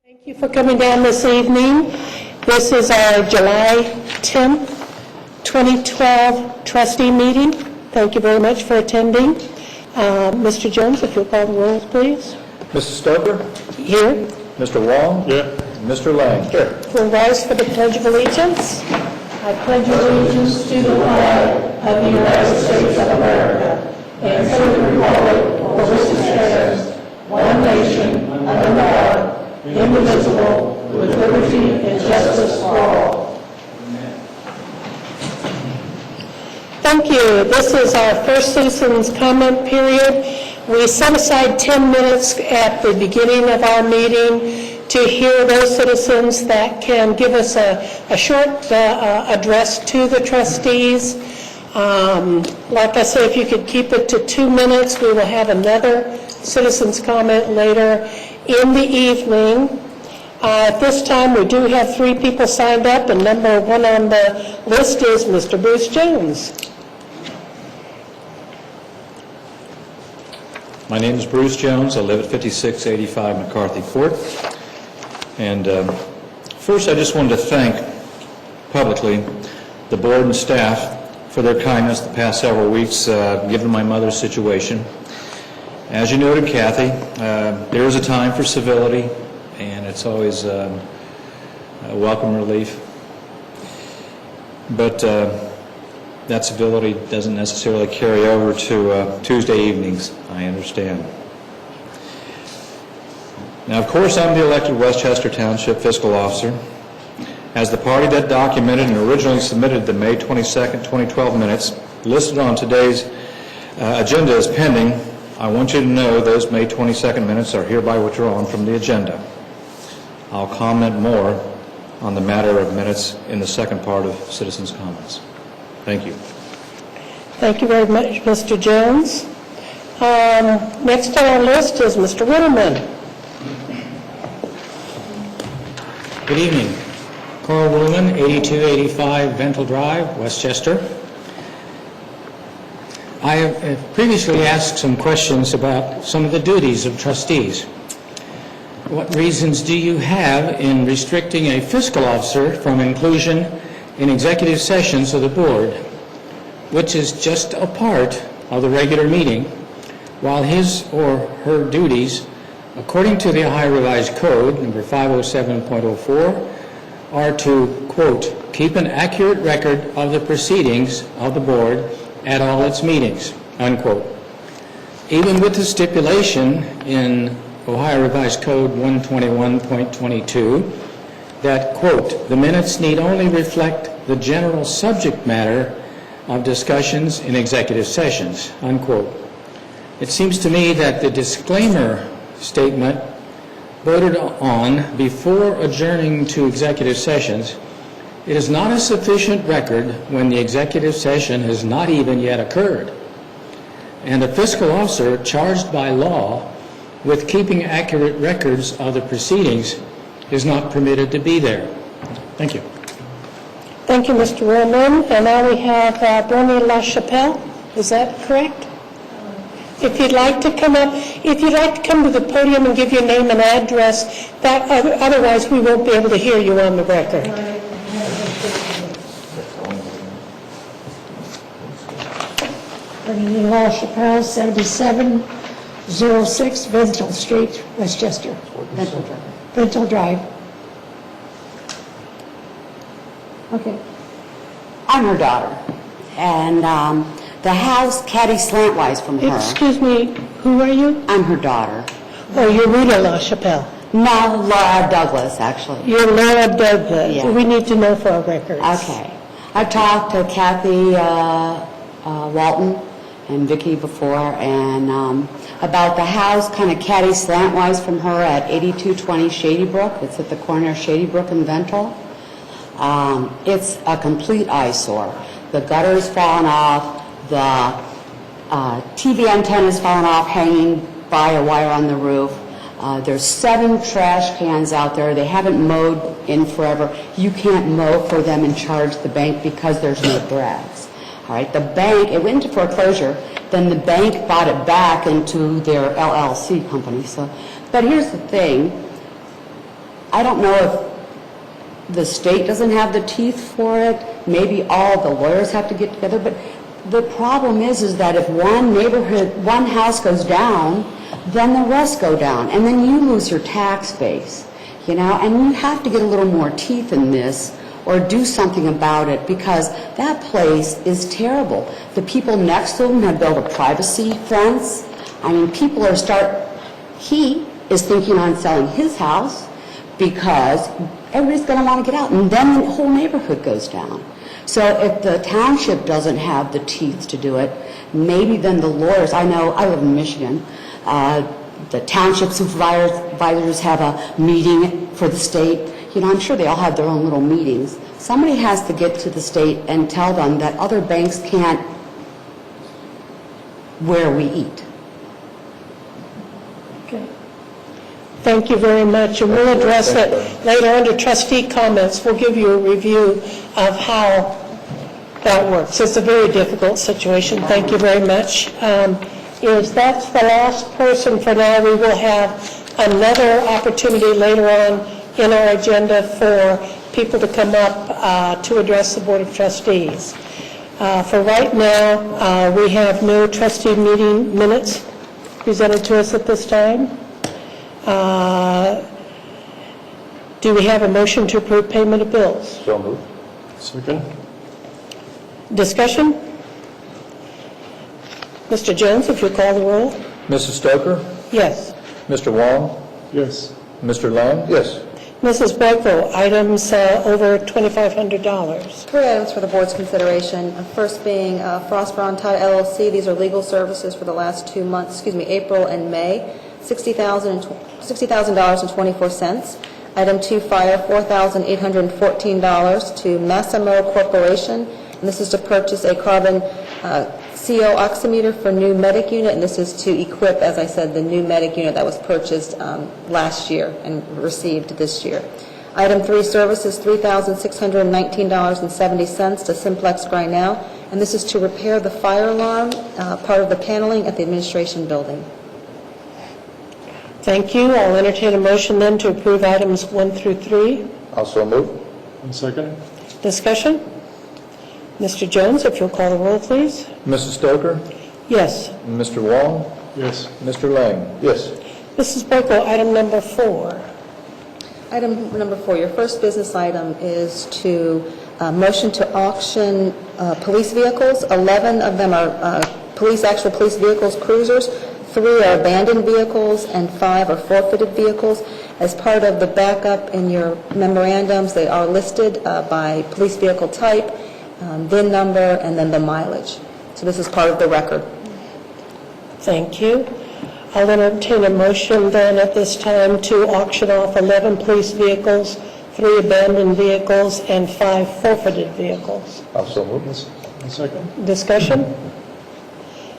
Thank you for coming down this evening. This is our July 10th, 2012 trustee meeting. Thank you very much for attending. Mr. Jones, if you'll call the roll, please. Mrs. Stoker? Here. Mr. Wong? Here. Mr. Lang? Here. We'll rise for the Pledge of Allegiance. I pledge allegiance to the flag of the United States of America and to the republic for which it stands, one nation, under God, indivisible, with liberty and justice for all. Thank you. This is our first citizens' comment period. We set aside 10 minutes at the beginning of our meeting to hear those citizens that can give us a short address to the trustees. Like I say, if you could keep it to 2 minutes, we will have another citizens' comment later in the evening. At this time, we do have 3 people signed up, and number 1 on the list is Mr. Bruce Jones. My name is Bruce Jones. I live at 5685 McCarthy Court. And first, I just wanted to thank publicly the board and staff for their kindness the past several weeks, given my mother's situation. As you noted, Kathy, there is a time for civility, and it's always a welcome relief. But that civility doesn't necessarily carry over to Tuesday evenings, I understand. Now, of course, I'm the elected Westchester Township Fiscal Officer. As the party that documented and originally submitted the May 22nd, 2012 minutes listed on today's agenda as pending, I want you to know those May 22nd minutes are hereby withdrawn from the agenda. I'll comment more on the matter of minutes in the second part of citizens' comments. Thank you. Thank you very much, Mr. Jones. Next on our list is Mr. Riddleman. Good evening. Carl Woolman, 8285 Ventle Drive, Westchester. I have previously asked some questions about some of the duties of trustees. What reasons do you have in restricting a fiscal officer from inclusion in executive sessions of the board, which is just a part of the regular meeting, while his or her duties, according to the Ohio Revised Code, number 507.04, are to, quote, keep an accurate record of the proceedings of the board at all its meetings, unquote. Even with the stipulation in Ohio Revised Code 121.22 that, quote, the minutes need only reflect the general subject matter of discussions in executive sessions, unquote. It seems to me that the disclaimer statement voted on before adjourning to executive sessions, it is not a sufficient record when the executive session has not even yet occurred. And a fiscal officer charged by law with keeping accurate records of the proceedings is not permitted to be there. Thank you. Thank you, Mr. Riddleman. And now we have Bernie LaChapelle. Is that correct? If you'd like to come up, if you'd like to come to the podium and give your name and address, that otherwise we won't be able to hear you on the record. Bernie LaChapelle, 7706 Ventle Street, Westchester. Ventle Drive. Okay. I'm her daughter, and the house caddy slantwise from her. Excuse me, who are you? I'm her daughter. Oh, you're Rita LaChapelle. No, Laura Douglas, actually. You're Laura Douglas. Yeah. We need to know for our records. Okay. I've talked to Kathy Walton and Vicki before, and about the house kind of caddy slantwise from her at 8220 Shady Brook. It's at the corner of Shady Brook and Ventle. It's a complete eyesore. The gutter's fallen off. The TV antenna's fallen off, hanging by a wire on the roof. There's 7 trash cans out there. They haven't mowed in forever. You can't mow for them and charge the bank because there's no drags. All right, the bank, it went into foreclosure, then the bank bought it back into their LLC company. So, but here's the thing. I don't know if the state doesn't have the teeth for it, maybe all the lawyers have to get together, but the problem is that if one neighborhood, one house goes down, then the rest go down, and then you lose your tax base, you know, and you have to get a little more teeth in this or do something about it, because that place is terrible. The people next to them have built a privacy fence. I mean, people are he is thinking on selling his house because everybody's going to want to get out, and then the whole neighborhood goes down. So if the township doesn't have the teeth to do it, maybe then the lawyers, I know, I live in Michigan, the township supervisors have a meeting for the state. You know, I'm sure they all have their own little meetings. Somebody has to get to the state and tell them that other banks can't where we eat. Okay. Thank you very much, and we'll address it later under trustee comments. We'll give you a review of how that works. It's a very difficult situation. Thank you very much. That's the last person for now. We will have another opportunity later on in our agenda for people to come up to address the Board of Trustees. For right now, we have no trustee meeting minutes presented to us at this time. Do we have a motion to approve payment of bills? So moved. Second. Discussion? Mr. Jones, if you'll call the roll. Mrs. Stoker? Yes. Mr. Wong? Yes. Mr. Lang? Yes. Mrs. Boyko, items over $2,500. 3 items for the board's consideration. First being Frost Brown Todd LLC. These are legal services for the last 2 months, April and May, $60,024. Item 2, fire, $4,814 to Massimo Corporation, and this is to purchase a carbon CO oximeter for new medic unit, and this is to equip, as I said, the new medic unit that was purchased last year and received this year. Item 3, services, $3,619.70 to Simplex Grinnell, and this is to repair the fire alarm, part of the paneling at the administration building. Thank you. I'll entertain a motion then to approve items 1 through 3. Also moved. And second. Discussion? Mr. Jones, if you'll call the roll, please. Mrs. Stoker? Yes. Mr. Wong? Yes. Mr. Lang? Yes. Mrs. Boyko, item number 4. Item number 4, your first business item is to motion to auction police vehicles. 11 of them are actual police vehicles, cruisers. 3 are abandoned vehicles, and 5 are forfeited vehicles. As part of the backup in your memorandums, they are listed by police vehicle type, VIN number, and then the mileage. So this is part of the record. Thank you. I'll entertain a motion then at this time to auction off 11 police vehicles, 3 abandoned vehicles, and 5 forfeited vehicles. Also moved. And second. Discussion?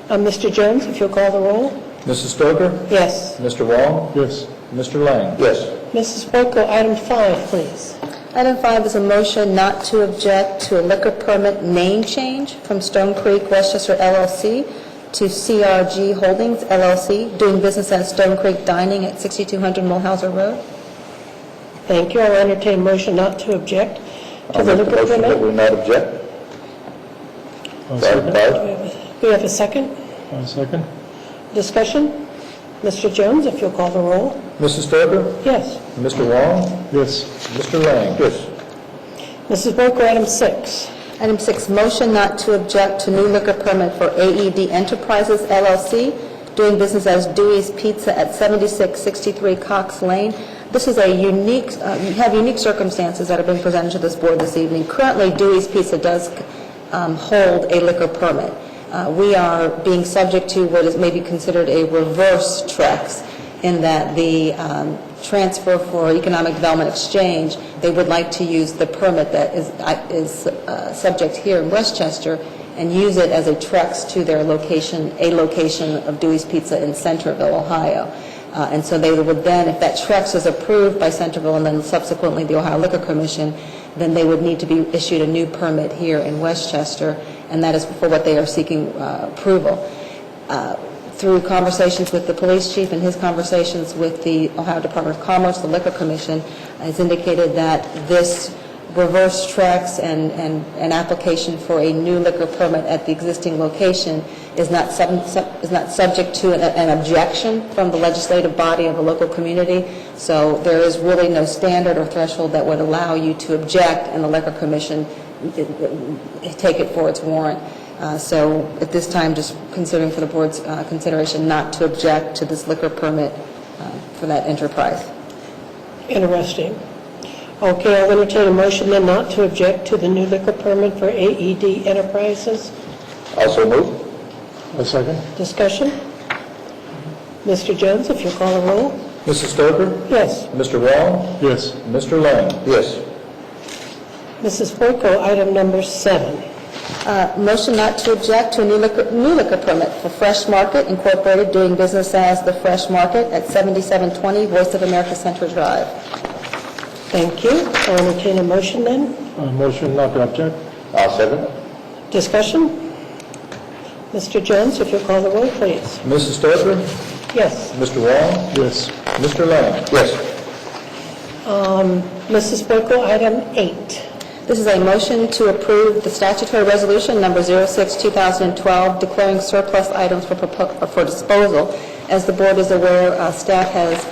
Mr. Jones, if you'll call the roll. Mrs. Stoker? Yes. Mr. Wong? Yes. Mr. Lang? Yes. Mrs. Boyko, item 5, please. Item 5 is a motion not to object to a liquor permit name change from Stone Creek Westchester LLC to CRG Holdings LLC, doing business at Stone Creek Dining at 6200 Mulhauser Road. Thank you. I'll entertain a motion not to object to I'll the make the liquor motion that permit. we not object. Item 5. We have a second. And second. Discussion? Mr. Jones, if you'll call the roll. Mrs. Stoker? Yes. Mr. Wong? Yes. Mr. Lang? Yes. Mrs. Boyko, item 6. Item 6, motion not to object to new liquor permit for AED Enterprises LLC, doing business as Dewey's Pizza at 7663 Cox Lane. This is a unique, you have unique circumstances that are being presented to this board this evening. Currently, Dewey's Pizza does hold a liquor permit. We are being subject to what is maybe considered a reverse Trex, in that the transfer for economic development exchange, they would like to use the permit that is subject here in Westchester and use it as a Trex to their location, a location of Dewey's Pizza in Centerville, Ohio. And so they would then, if that Trex is approved by Centerville and then subsequently the Ohio Liquor Commission, then they would need to be issued a new permit here in Westchester, and that is for what they are seeking approval. through conversations with the police chief and his conversations with the Ohio Department of Commerce, the Liquor Commission, has indicated that this reverse tracks and an application for a new liquor permit at the existing location is not subject to an objection from the legislative body of a local community. So there is really no standard or threshold that would allow you to object, and the Liquor Commission take it for its warrant. So at this time, just considering for the board's consideration not to object to this liquor permit for that enterprise. Interesting. Okay, I'll entertain a motion then not to object to the new liquor permit for AED Enterprises. Also move. A second. Discussion? Mr. Jones, if you'll call the roll. Mrs. Stoker? Yes. Mr. Wall? Yes. Mr. Lang? Yes. Mrs. Boyko, item number 7. Motion not to object to a new liquor permit for Fresh Market Incorporated, doing business as the Fresh Market at 7720 Voice of America Center Drive. Thank you. I'll entertain a motion then. Motion not to object. I'll second. Discussion? Mr. Jones, if you'll call the roll, please. Mrs. Stoker? Yes. Mr. Wall? Yes. Mr. Lang? Yes. Mrs. Boyko, item 8. This is a motion to approve the statutory resolution number 06-2012 declaring surplus items for disposal. As the board is aware, staff has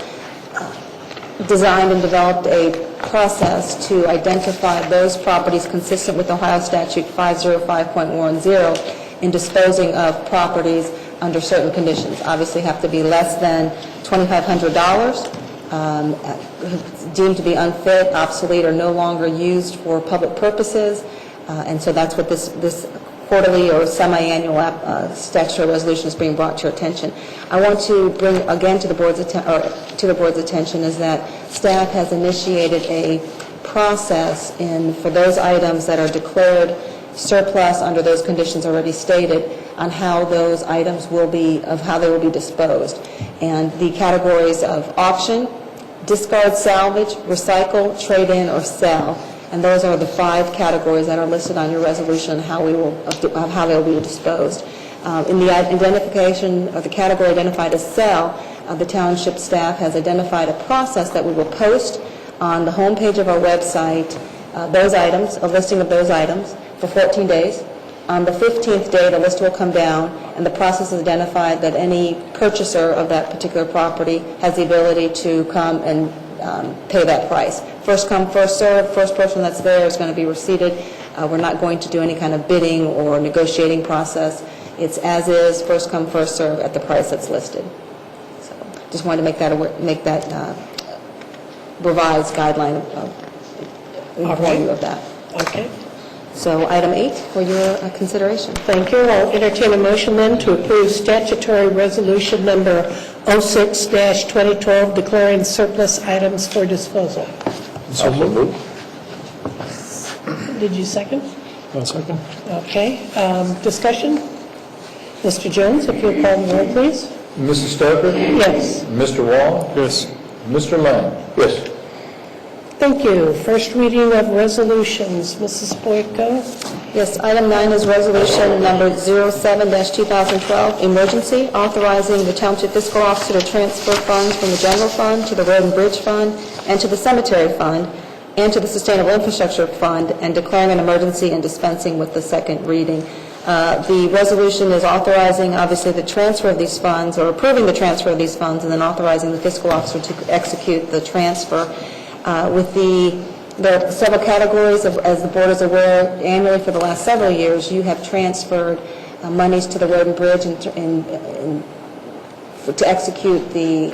designed and developed a process to identify those properties consistent with Ohio Statute 505.10 in disposing of properties under certain conditions. Obviously have to be less than $2,500, deemed to be unfit, obsolete, or no longer used for public purposes. And so that's what this quarterly or semi-annual statutory resolution is being brought to your attention. I want to bring again to the board's attention is that staff has initiated a process for those items that are declared surplus under those conditions already stated on how those items will be disposed. And the categories of auction, discard, salvage, recycle, trade-in, or sell. And those are the 5 categories that are listed on your resolution of how they will be disposed. In the identification of the category identified as sell, the township staff has identified a process that we will post on the homepage of our website, those items, a listing of those items for 14 days. On the 15th day, the list will come down, and the process is identified that any purchaser of that particular property has the ability to come and pay that price. First come, first serve. First person that's there is going to be receipted. We're not going to do any kind of bidding or negotiating process. It's as is, first come, first serve at the price that's listed. So just wanted to make that revised guideline inform you of that. Okay. So item 8 for your consideration. Thank you. I'll entertain a motion then to approve statutory resolution number 06-2012 declaring surplus items for disposal. Also move. Did you second? A second. Okay. Discussion? Mr. Jones, if you'll call the roll, please. Mrs. Stoker? Yes. Mr. Wall? Yes. Mr. Lang? Yes. Thank you. First reading of resolutions. Mrs. Boyko? Yes, item 9 is resolution number 07-2012, emergency, authorizing the township fiscal officer to transfer funds from the general fund to the road and bridge fund and to the cemetery fund and to the sustainable infrastructure fund, and declaring an emergency and dispensing with the second reading. The resolution is authorizing, obviously, the transfer of these funds, or approving the transfer of these funds, and then authorizing the fiscal officer to execute the transfer. There are several categories, as the board is aware, annually for the last several years, you have transferred monies to the road and bridge to execute the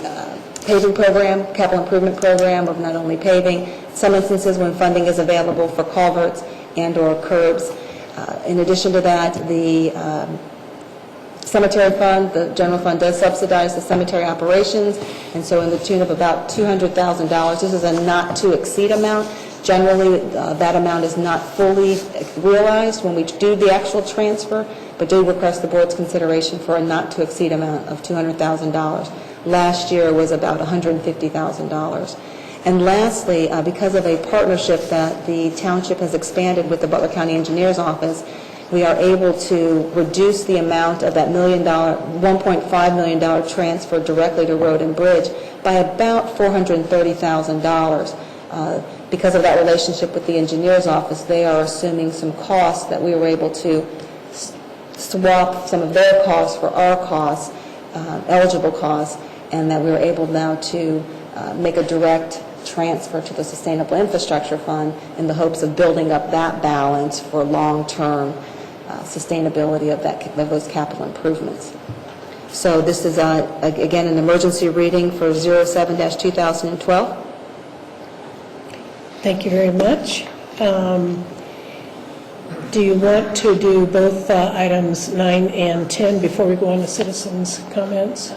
paving program, capital improvement program of not only paving, some instances when funding is available for culverts and or curbs. In addition to that, the cemetery fund, the general fund does subsidize the cemetery operations, and so in the tune of about $200,000. This is a not-to-exceed amount. Generally, that amount is not fully realized when we do the actual transfer, but do request the board's consideration for a not-to-exceed amount of $200,000. Last year was about $150,000. And lastly, because of a partnership that the township has expanded with the Butler County Engineers Office, we are able to reduce the amount of that $1.5 million transfer directly to Road and Bridge by about $430,000. Because of that relationship with the engineer's office, they are assuming some costs that we were able to swap some of their costs for our costs, eligible costs, and that we were able now to make a direct transfer to the Sustainable Infrastructure Fund in the hopes of building up that balance for long-term sustainability of those capital improvements. So this is, again, an emergency reading for 07-2012. Thank you very much. Do you want to do both items 9 and 10 before we go on to citizens' comments?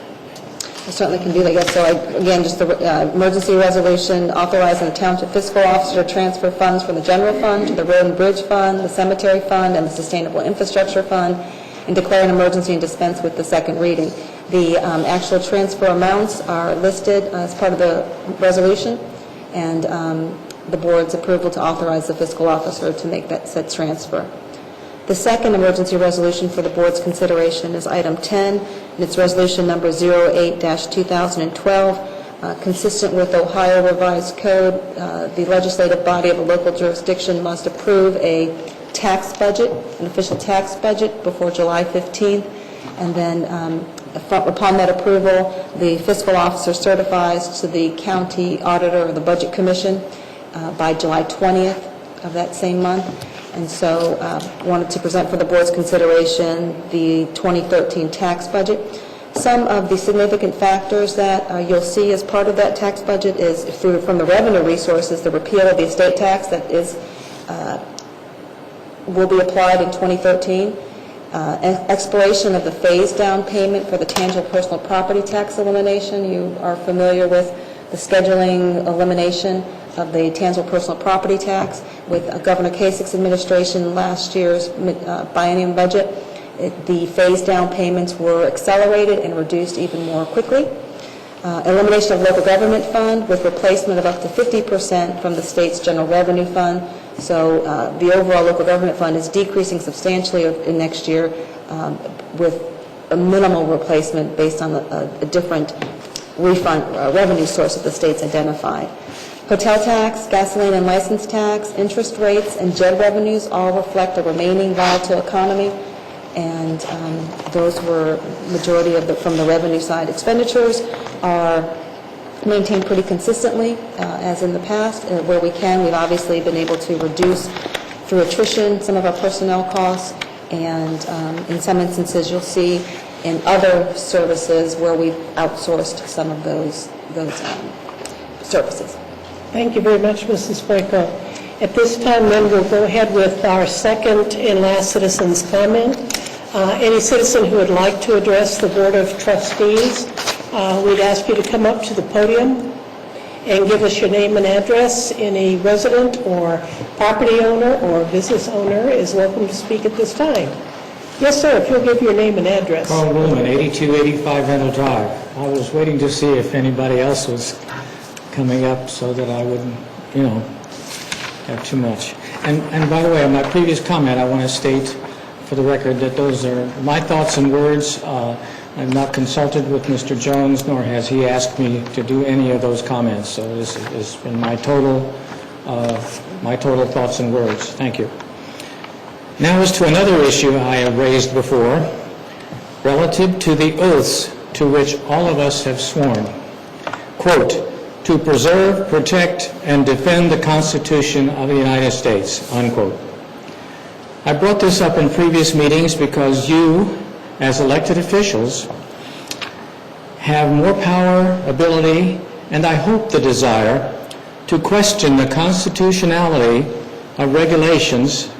I certainly can do that, yes. So again, just the emergency resolution authorizing the Township Fiscal Officer to transfer funds from the General Fund to the Road and Bridge Fund, the Cemetery Fund, and the Sustainable Infrastructure Fund, and declare an emergency and dispense with the second reading. The actual transfer amounts are listed as part of the resolution, and the Board's approval to authorize the Fiscal Officer to make that said transfer. The second emergency resolution for the Board's consideration is item 10, and it's resolution number 08-2012. Consistent with Ohio Revised Code, the legislative body of a local jurisdiction must approve a tax budget, an official tax budget, before July 15th, and then upon that approval, the Fiscal Officer certifies to the county auditor or the Budget Commission by July 20th of that same month. And so wanted to present for the Board's consideration the 2013 tax budget. Some of the significant factors that you'll see as part of that tax budget is from the revenue resources, the repeal of the estate tax that will be applied in 2013, expiration of the phase-down payment for the tangible personal property tax elimination. You are familiar with the scheduling elimination of the tangible personal property tax with Governor Kasich's administration last year's biennium budget. The phase-down payments were accelerated and reduced even more quickly. Elimination of local government fund with replacement of up to 50% from the state's general revenue fund. So the overall local government fund is decreasing substantially in next year with a minimal replacement based on a different revenue source that the state's identified. Hotel tax, gasoline and license tax, interest rates, and JED revenues all reflect a remaining volatile economy, and those were majority of from the revenue side. Expenditures are maintained pretty consistently, as in the past. Where we can, we've obviously been able to reduce through attrition some of our personnel costs, and in some instances you'll see in other services where we've outsourced some of those services. Thank you very much, Mrs. Franco. At this time, then, we'll go ahead with our second and last citizen's comment. Any citizen who would like to address the Board of Trustees, we'd ask you to come up to the podium and give us your name and address. Any resident or property owner or business owner is welcome to speak at this time. Yes, sir, if you'll give your name and address. Carl Ruhlman, 8285 Randall Drive. I was waiting to see if anybody else was coming up so that I wouldn't, have too much. And by the way, on my previous comment, I want to state for the record that those are my thoughts and words. I've not consulted with Mr. Jones, nor has he asked me to do any of those comments. So this has been my total thoughts and words. Thank you. Now as to another issue I have raised before, relative to the oaths to which all of us have sworn. Quote, to preserve, protect, and defend the Constitution of the United States, unquote. I brought this up in previous meetings because you, as elected officials, have more power, ability, and I hope the desire to question the constitutionality of regulations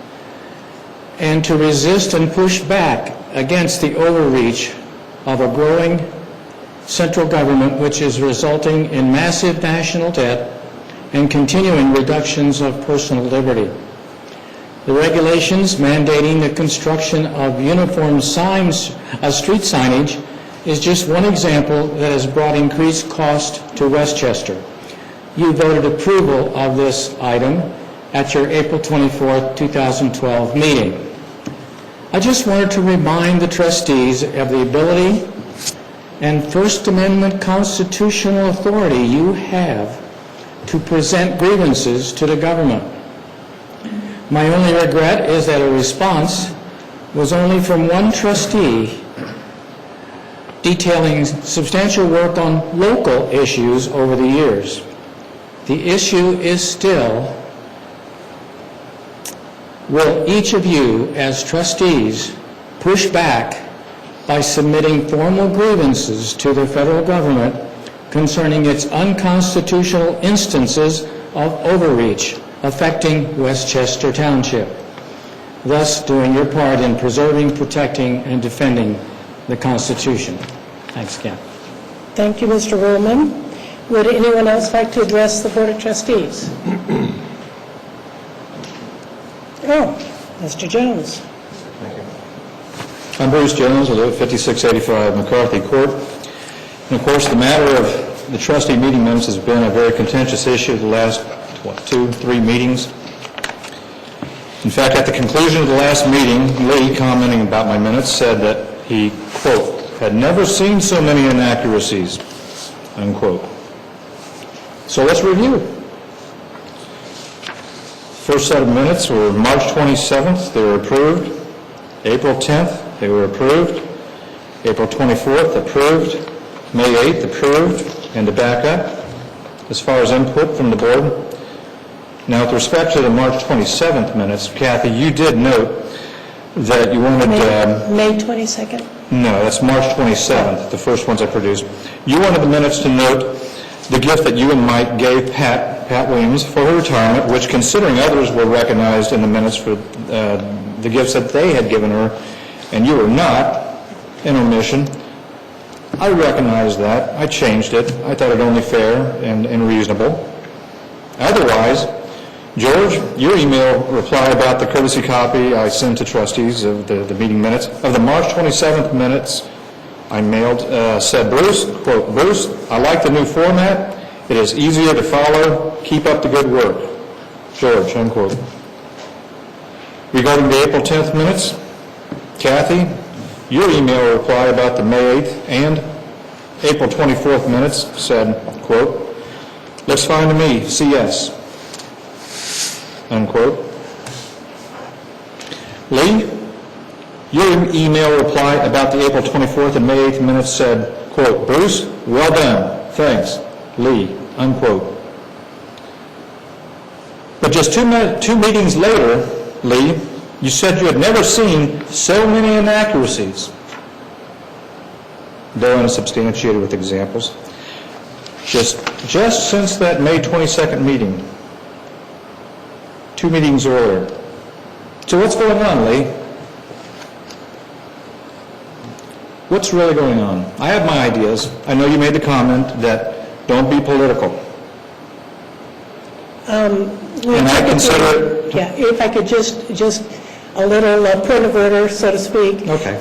and to resist and push back against the overreach of a growing central government which is resulting in massive national debt and continuing reductions of personal liberty. The regulations mandating the construction of uniform signs, street signage, is just one example that has brought increased cost to Westchester. You voted approval of this item at your April 24, 2012 meeting. I just wanted to remind the trustees of the ability and First Amendment constitutional authority you have to present grievances to the government. My only regret is that a response was only from one trustee detailing substantial work on local issues over the years. The issue is still, will each of you as trustees push back by submitting formal grievances to the federal government concerning its unconstitutional instances of overreach affecting Westchester Township, thus doing your part in preserving, protecting, and defending the Constitution. Thanks again. Thank you, Mr. Ruhlman. Would anyone else like to address the Board of Trustees? Oh, Mr. Jones. I'm Bruce Jones. I live at 5685 McCarthy Court. And of course, the matter of the trustee meeting minutes has been a very contentious issue the last, 2-3 meetings. In fact, at the conclusion of the last meeting, Lee, commenting about my minutes, said that he, quote, had never seen so many inaccuracies, unquote. So let's review. First set of minutes were March 27th, they were approved. April 10th, they were approved. April 24th, approved. May 8th, approved. And to back up, as far as input from the board. Now, with respect to the March 27th minutes, Kathy, you did note that you wanted... May 22nd? No, that's March 27th, the first ones I produced. You wanted the minutes to note the gift that you and Mike gave Pat Williams for her retirement, which, considering others were recognized in the minutes for the gifts that they had given her, and you were not, an omission. I recognize that. I changed it. I thought it only fair and reasonable. Otherwise, George, your email reply about the courtesy copy I sent to trustees of the meeting minutes, of the March 27th minutes I mailed, said, Bruce, quote, Bruce, I like the new format. It is easier to follow. Keep up the good work. George, unquote. Regarding the April 10th minutes, Kathy, your email reply about the May 8th and April 24th minutes said, quote, looks fine to me, CS, unquote. Lee, your email reply about the April 24th and May 8th minutes said, quote, Bruce, well done, thanks, Lee, unquote. But just two meetings later, Lee, you said you had never seen so many inaccuracies, though unsubstantiated with examples, just since that May 22nd meeting, 2 meetings earlier. So what's going on, Lee? What's really going on? I have my ideas. I know you made the comment that don't be political. And I consider it... Yeah, if I could just a little point of order, so to speak. Okay.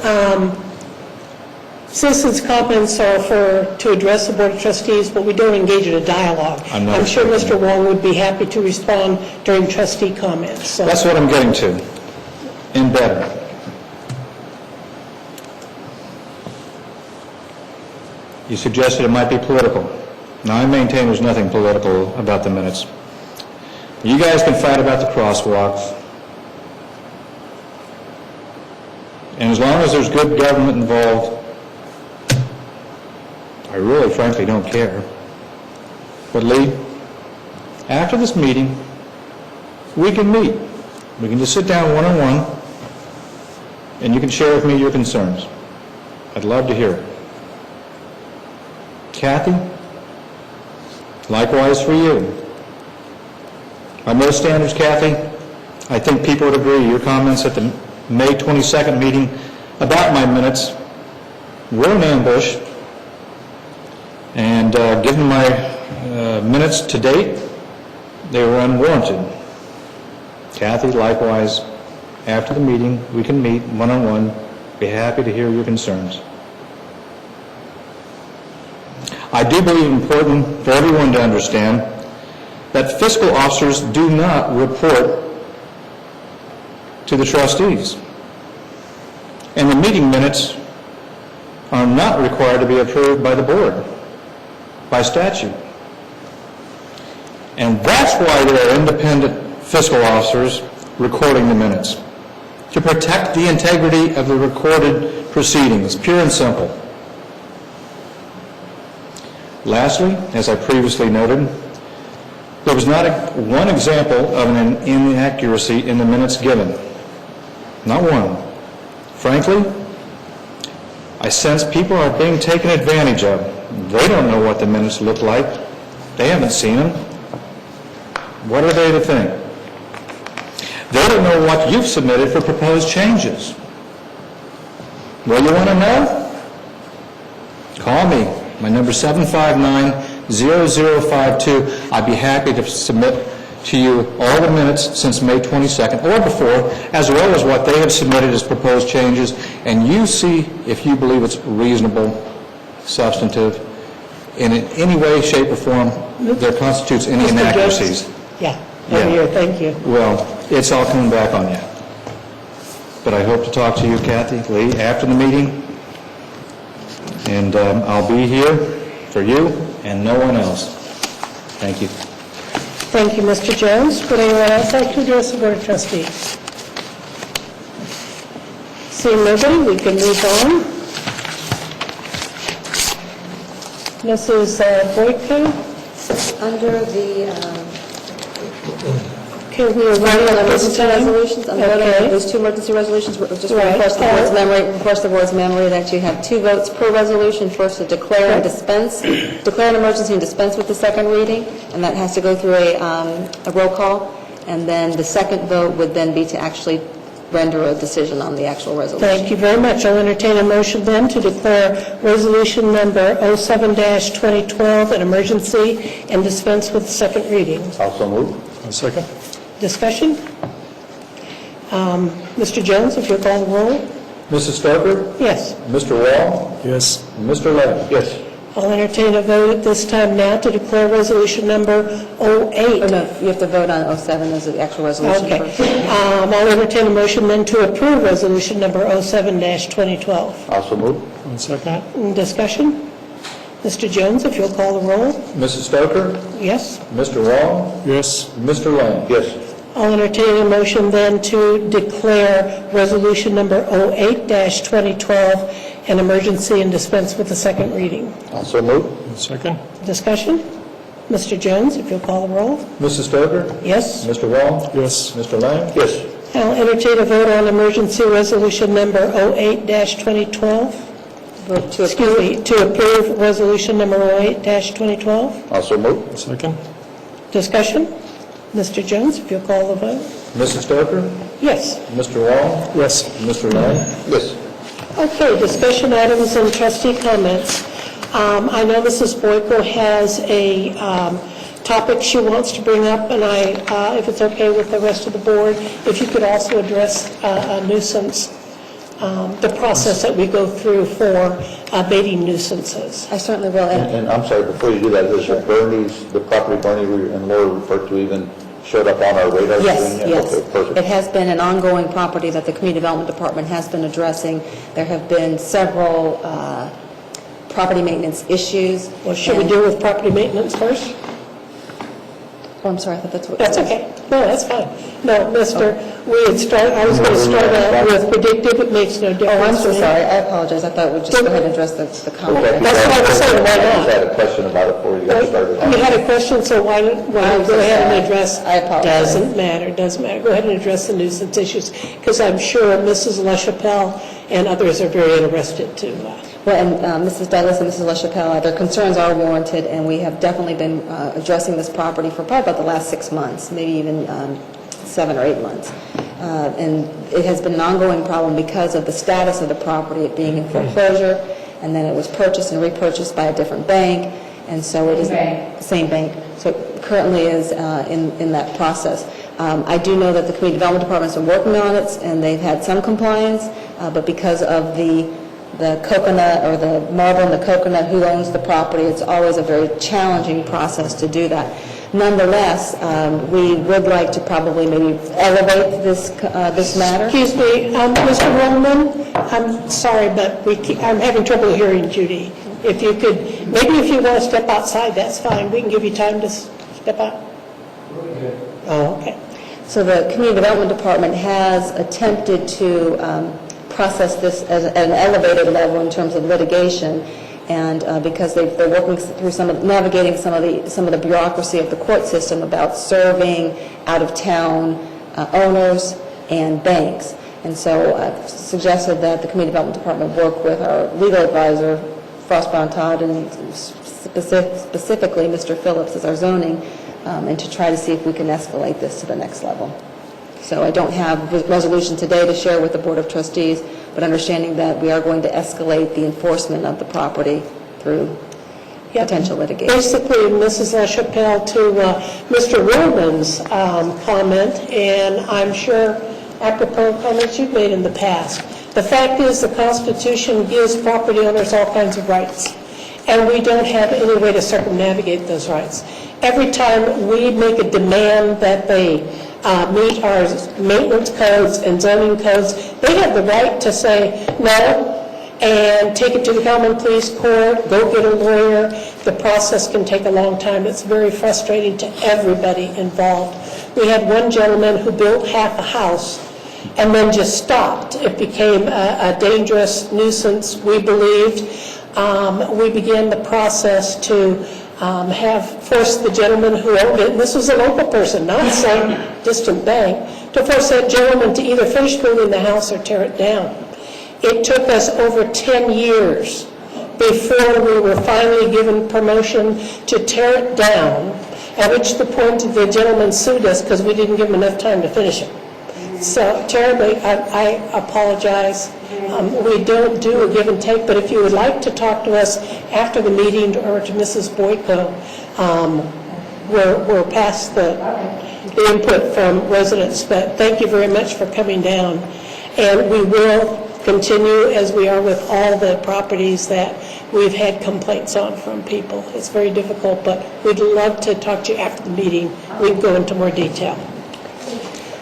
Citizens' comments are to address the Board of Trustees, but we don't engage in a dialogue. I'm sure Mr. Wong would be happy to respond during trustee comments. So. That's what I'm getting to, and better. You suggested it might be political. Now, I maintain there's nothing political about the minutes. You guys can fight about the crosswalks. And as long as there's good government involved, I really, frankly, don't care. But Lee, after this meeting, we can meet. We can just sit down one-on-one, and you can share with me your concerns. I'd love to hear it. Kathy, likewise for you. By most standards, Kathy, I think people would agree your comments at the May 22nd meeting about my minutes were an ambush, and given my minutes to date, they were unwarranted. Kathy, likewise, after the meeting, we can meet one-on-one. Be happy to hear your concerns. I do believe it's important for everyone to understand that fiscal officers do not report to the trustees. And the meeting minutes are not required to be approved by the board, by statute. And that's why there are independent fiscal officers recording the minutes, to protect the integrity of the recorded proceedings, pure and simple. Lastly, as I previously noted, there was not one example of an inaccuracy in the minutes given. Not one. Frankly, I sense people are being taken advantage of. They don't know what the minutes look like. They haven't seen them. What are they to think? They don't know what you've submitted for proposed changes. Well, you want to know? Call me. My number is 759-0052. I'd be happy to submit to you all the minutes since May 22nd or before, as well as what they have submitted as proposed changes, and you see if you believe it's reasonable, substantive, and in any way, shape, or form there constitutes any Mr. inaccuracies. Jones? Yeah, over here, thank you. Well, it's all coming back on you. But I hope to talk to you, Kathy, Lee, after the meeting, and I'll be here for you and no one else. Thank you. Thank you, Mr. Jones. Would anyone else like to address the Board of Trustees? Seeing nobody, we can move on. Mrs. Boyko? Under the, Okay, we are running on this emergency time. resolutions, I'm voting Okay. on those two emergency resolutions, just Right. refresh the board's memory that you have two votes per resolution, first to declare and dispense, declare an emergency and dispense with the second reading, and that has to go through a roll call, and then the second vote would then be to actually render a decision on the actual resolution. Thank you very much. I'll entertain a motion then to declare resolution number 07-2012 an emergency and dispense with the second reading. Also move. A second. Discussion? Mr. Jones, if you'll call the roll. Mrs. Stoker? Yes. Mr. Wall? Yes. Mr. Lang? Yes. I'll entertain a vote at this time now to declare resolution number 08. Oh, no, you have to vote on 07 as the actual resolution Okay. first. I'll entertain a motion then to approve resolution number 07-2012. Also move. A second. Discussion? Mr. Jones, if you'll call the roll. Mrs. Stoker? Yes. Mr. Wall? Yes. Mr. Lang? Yes. I'll entertain a motion then to declare resolution number 08-2012 an emergency and dispense with the second reading. Also move. A second. Discussion? Mr. Jones, if you'll call the roll. Mrs. Stoker? Yes. Mr. Wall? Yes. Mr. Lang? Yes. I'll entertain a vote on emergency resolution number 08-2012. Vote to Excuse me, to approve resolution number 08-2012. Also move. A second. Discussion? Mr. Jones, if you'll call the vote. Mrs. Stoker? Yes. Mr. Wall? Yes. Mr. Lang? Yes. Okay, discussion items and trustee comments. I know Mrs. Boyko has a topic she wants to bring up, and if it's okay with the rest of the board, if you could also address a nuisance, the process that we go through for abating nuisances. I certainly will, and And I'm sorry, before you do that, is the property Bernie and Laura referred to even showed up on our radar? yes, screen yet? yes. Okay, perfect. It has been an ongoing property that the Community Development Department has been addressing. There have been several property maintenance issues. Well, should we and- deal with property maintenance first? Oh, I'm sorry, I thought that's what... That's okay. No, that's fine. No, I was going to start out with predictive, it makes no difference. Oh, I'm so to me. sorry, I apologize. I thought we'd just go ahead and address the comment. Okay. That's what I was saying, why I just not? had a question about it before you got started. You had a question, so why don't I'm go so ahead and sorry. address? I apologize. Doesn't matter. Go ahead and address the nuisance issues, because I'm sure Mrs. LaChapelle and others are very interested to. Well, and Mrs. Douglas and Mrs. LaChapelle, their concerns are warranted, and we have definitely been addressing this property for probably about the last 6 months, maybe even 7 or 8 months. And it has been an ongoing problem because of the status of the property, it being in foreclosure, and then it was purchased and repurchased by a different bank, and so it is the same bank. So it currently is in that process. I do know that the Community Development Department's been working on it, and they've had some compliance, but because of the coconut or the marble and the coconut, who owns the property, it's always a very challenging process to do that. Nonetheless, we would like to probably maybe elevate this matter. Excuse me, Mr. Roman, I'm sorry, but I'm having trouble hearing Judy. If you could, maybe if you want to step outside, that's fine. We can give you time to step out. Oh, okay. So the Community Development Department has attempted to process this at an elevated level in terms of litigation, and because they're working through navigating some of the bureaucracy of the court system about serving out-of-town owners and banks. And so I've suggested that the Community Development Department work with our legal advisor, Frost Brown Todd, and specifically Mr. Phillips as our zoning, and to try to see if we can escalate this to the next level. So I don't have a resolution today to share with the Board of Trustees, but understanding that we are going to escalate the enforcement of the property through potential litigation. Basically, Mrs. LaChapelle, to Mr. Roman's comment, and I'm sure apropos comments you've made in the past. The fact is the Constitution gives property owners all kinds of rights, and we don't have any way to circumnavigate those rights. Every time we make a demand that they meet our maintenance codes and zoning codes, they have the right to say no and take it to the common pleas court, go get a lawyer. The process can take a long time. It's very frustrating to everybody involved. We had one gentleman who built half a house and then just stopped. It became a dangerous nuisance, we believed. We began the process to force the gentleman who owned it, and this was a local person, not some distant bank, to force that gentleman to either finish building the house or tear it down. It took us over 10 years before we were finally given permission to tear it down, at which the point the gentleman sued us because we didn't give him enough time to finish it. So terribly, I apologize. We don't do a give and take, but if you would like to talk to us after the meeting or to Mrs. Boyko, we're past the input from residents, but thank you very much for coming down. And we will continue as we are with all the properties that we've had complaints on from people. It's very difficult, but we'd love to talk to you after the meeting. We can go into more detail.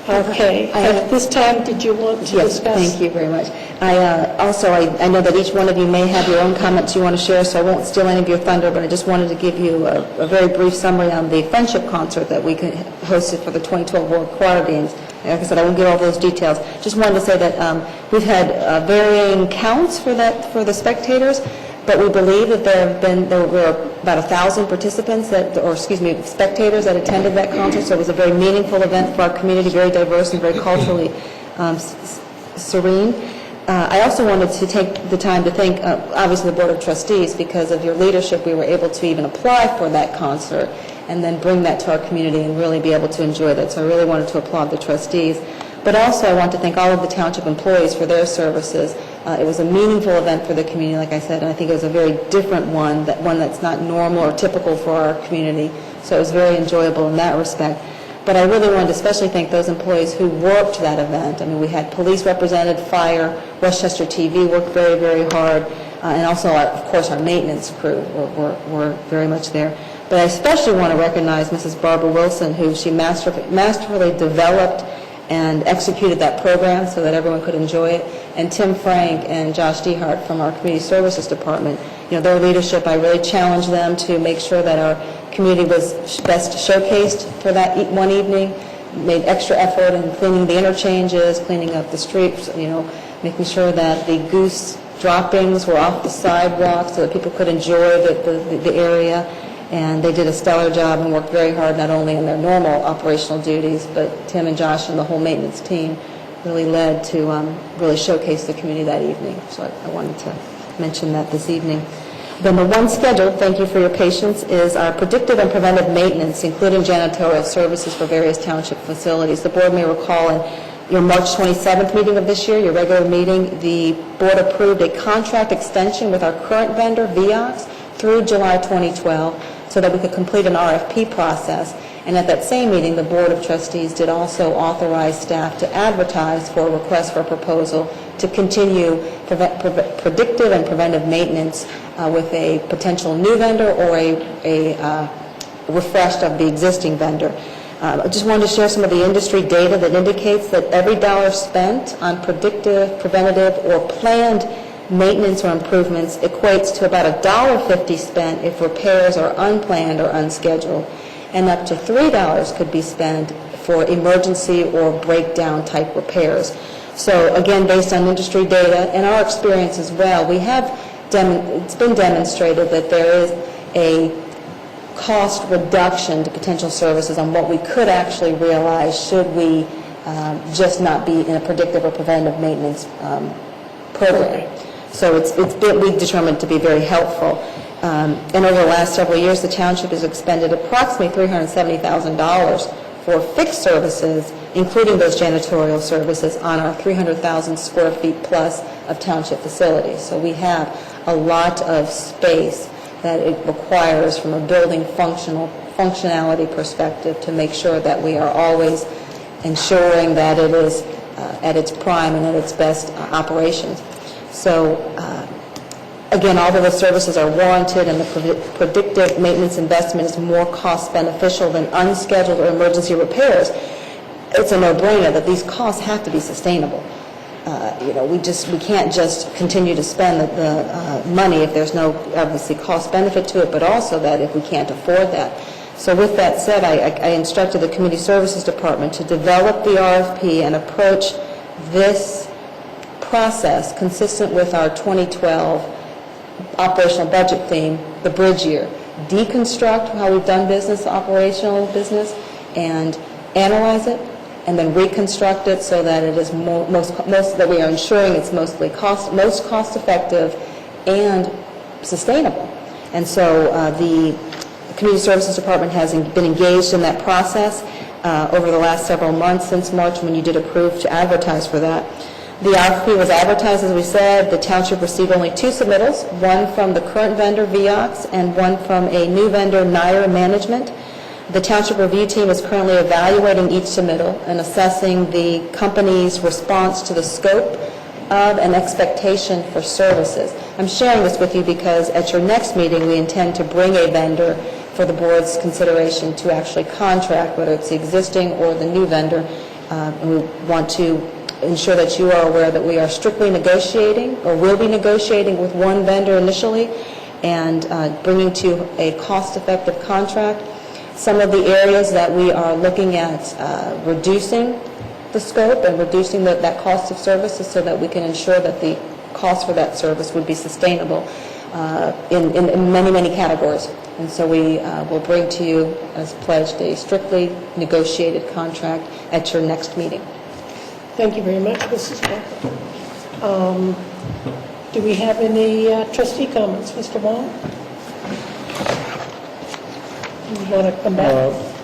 Okay. At this time, did you want to discuss? Yes, thank you very much. I know that each one of you may have your own comments you want to share, so I won't steal any of your thunder, but I just wanted to give you a very brief summary on the friendship concert that we hosted for the 2012 World Choir Games. Like I said, I won't give all those details. Just wanted to say that we've had varying counts for the spectators, but we believe that there were about 1,000 participants spectators that attended that concert. So it was a very meaningful event for our community, very diverse and very culturally serene. I also wanted to take the time to thank, obviously, the Board of Trustees. Because of your leadership, we were able to even apply for that concert and then bring that to our community and really be able to enjoy that. So I really wanted to applaud the trustees. But also I want to thank all of the township employees for their services. It was a meaningful event for the community, like I said, and I think it was a very different one that's not normal or typical for our community. So it was very enjoyable in that respect. But I really wanted to especially thank those employees who worked that event. I mean, we had police represented, fire, Westchester TV worked very, very hard, and also, of course, our maintenance crew were very much there. But I especially want to recognize Mrs. Barbara Wilson, who she masterfully developed and executed that program so that everyone could enjoy it. And Tim Frank and Josh Dehart from our Community Services Department, their leadership, I really challenged them to make sure that our community was best showcased for that one evening, made extra effort in cleaning the interchanges, cleaning up the streets, making sure that the goose droppings were off the sidewalk so that people could enjoy the area. And they did a stellar job and worked very hard, not only in their normal operational duties, but Tim and Josh and the whole maintenance team really led to really showcase the community that evening. So I wanted to mention that this evening. Then the one scheduled, thank you for your patience, is our predictive and preventive maintenance, including janitorial services for various township facilities. The board may recall in your March 27th meeting of this year, your regular meeting, the board approved a contract extension with our current vendor, Vioxx, through July 2012, so that we could complete an RFP process. And at that same meeting, the Board of Trustees did also authorize staff to advertise for a request for a proposal to continue predictive and preventive maintenance with a potential new vendor or a refreshed of the existing vendor. I just wanted to share some of the industry data that indicates that every dollar spent on predictive, preventative, or planned maintenance or improvements equates to about $1.50 spent if repairs are unplanned or unscheduled, and up to $3 could be spent for emergency or breakdown type repairs. So again, based on industry data and our experience as well, it's been demonstrated that there is a cost reduction to potential services on what we could actually realize should we just not be in a predictive or preventative maintenance program. So we determined to be very helpful. And over the last several years, the township has expended approximately $370,000 for fixed services, including those janitorial services, on our 300,000 square feet plus of township facilities. So we have a lot of space that it requires from a building functionality perspective to make sure that we are always ensuring that it is at its prime and at its best operations. So again, although the services are warranted and the predictive maintenance investment is more cost beneficial than unscheduled or emergency repairs, it's a no-brainer that these costs have to be sustainable. We can't just continue to spend the money if there's no, obviously, cost benefit to it, but also that if we can't afford that. So with that said, I instructed the Community Services Department to develop the RFP and approach this process consistent with our 2012 operational budget theme, the bridge year. Deconstruct how we've done business, operational business, and analyze it, and then reconstruct it so that it is that we are ensuring it's most cost effective and sustainable. And so the Community Services Department has been engaged in that process over the last several months since March, when you did approve to advertise for that. The RFP was advertised, as we said. The township received only 2 submittals, one from the current vendor, Vioxx, and one from a new vendor, Naira Management. The township review team is currently evaluating each submittal and assessing the company's response to the scope of and expectation for services. I'm sharing this with you because at your next meeting, we intend to bring a vendor for the board's consideration to actually contract, whether it's the existing or the new vendor. And we want to ensure that you are aware that we are strictly negotiating, or will be negotiating, with one vendor initially and bringing to a cost-effective contract. Some of the areas that we are looking at reducing the scope and reducing that cost of services so that we can ensure that the cost for that service would be sustainable in many, many categories. And so we will bring to you, as pledged, a strictly negotiated contract at your next meeting. Thank you very much, Mrs. Walker. Do we have any trustee comments? Mr. Wong? You want to come back?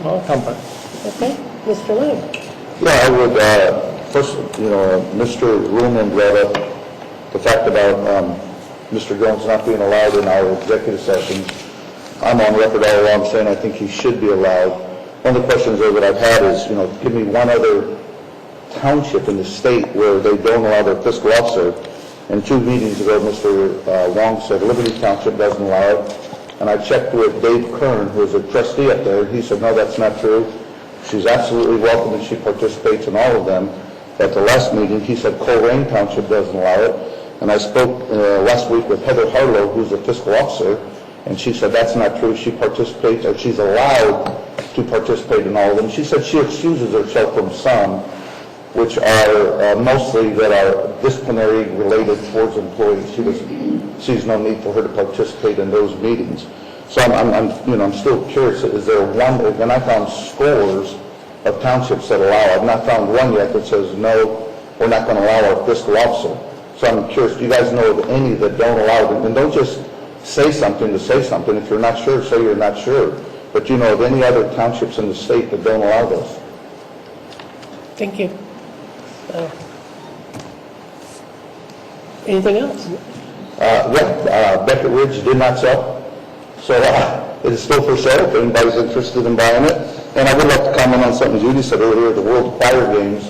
I'll come back. Okay. Mr. Lang? Yeah, I would, first, Mr. Ruhlman brought up the fact about Mr. Jones not being allowed in our executive sessions. I'm on record all along saying I think he should be allowed. One of the questions that I've had is, give me one other township in the state where they don't allow their fiscal officer. And 2 meetings ago, Mr. Wong said Liberty Township doesn't allow it. And I checked with Dave Kern, who is a trustee up there, and he said, no, that's not true. She's absolutely welcome and she participates in all of them. At the last meeting, he said Coleraine Township doesn't allow it. And I spoke last week with Heather Harlow, who's a fiscal officer, and she said that's not true. She participates, or she's allowed to participate in all of them. She said she excuses herself from some, which are mostly that are disciplinary related towards employees. She sees no need for her to participate in those meetings. So I'm still curious. Is there one? And I found scores of townships that allow. I've not found one yet that says no, we're not going to allow our fiscal officer. So I'm curious. Do you guys know of any that don't allow it? And don't just say something to say something. If you're not sure, say you're not sure. But do you know of any other townships in the state that don't allow this? Thank you. Anything else? Beckett Ridge did not sell. So it is still for sale if anybody's interested in buying it. And I would like to comment on something Judy said earlier, the World Fire Games.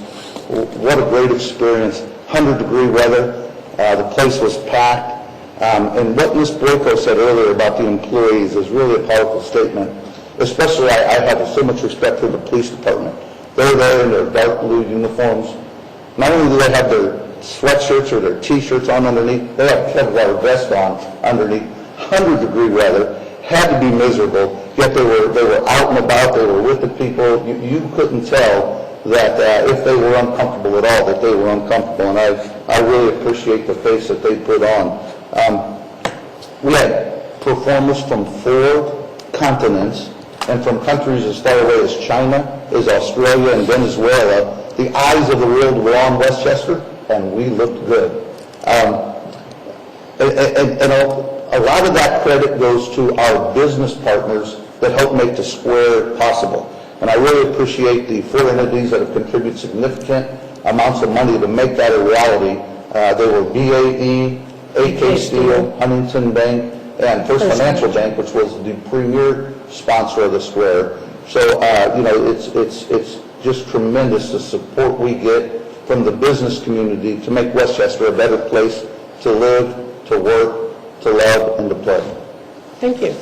What a great experience. 100-degree weather. The place was packed. And what Ms. Boyko said earlier about the employees is really a powerful statement. Especially, I have so much respect for the police department. They're there in their dark blue uniforms. Not only do they have their sweatshirts or their T-shirts on underneath, they have Kevlar vests on underneath, 100-degree weather, had to be miserable, yet they were out and about, they were with the people. You couldn't tell that if they were uncomfortable at all, that they were uncomfortable, and I really appreciate the face that they put on. We had performers from 4 continents, and from countries as far away as China, as Australia, and Venezuela. The eyes of the world were on Westchester, and we looked good. And a lot of that credit goes to our business partners that helped make the square possible. And I really appreciate the 4 entities that have contributed significant amounts of money to make that a reality. They were BAE, AK Steel, Huntington Bank, and First Financial Bank, which was the premier sponsor of the square. So, it's just tremendous the support we get from the business community to make Westchester a better place to live, to work, to love, and to play. Thank you.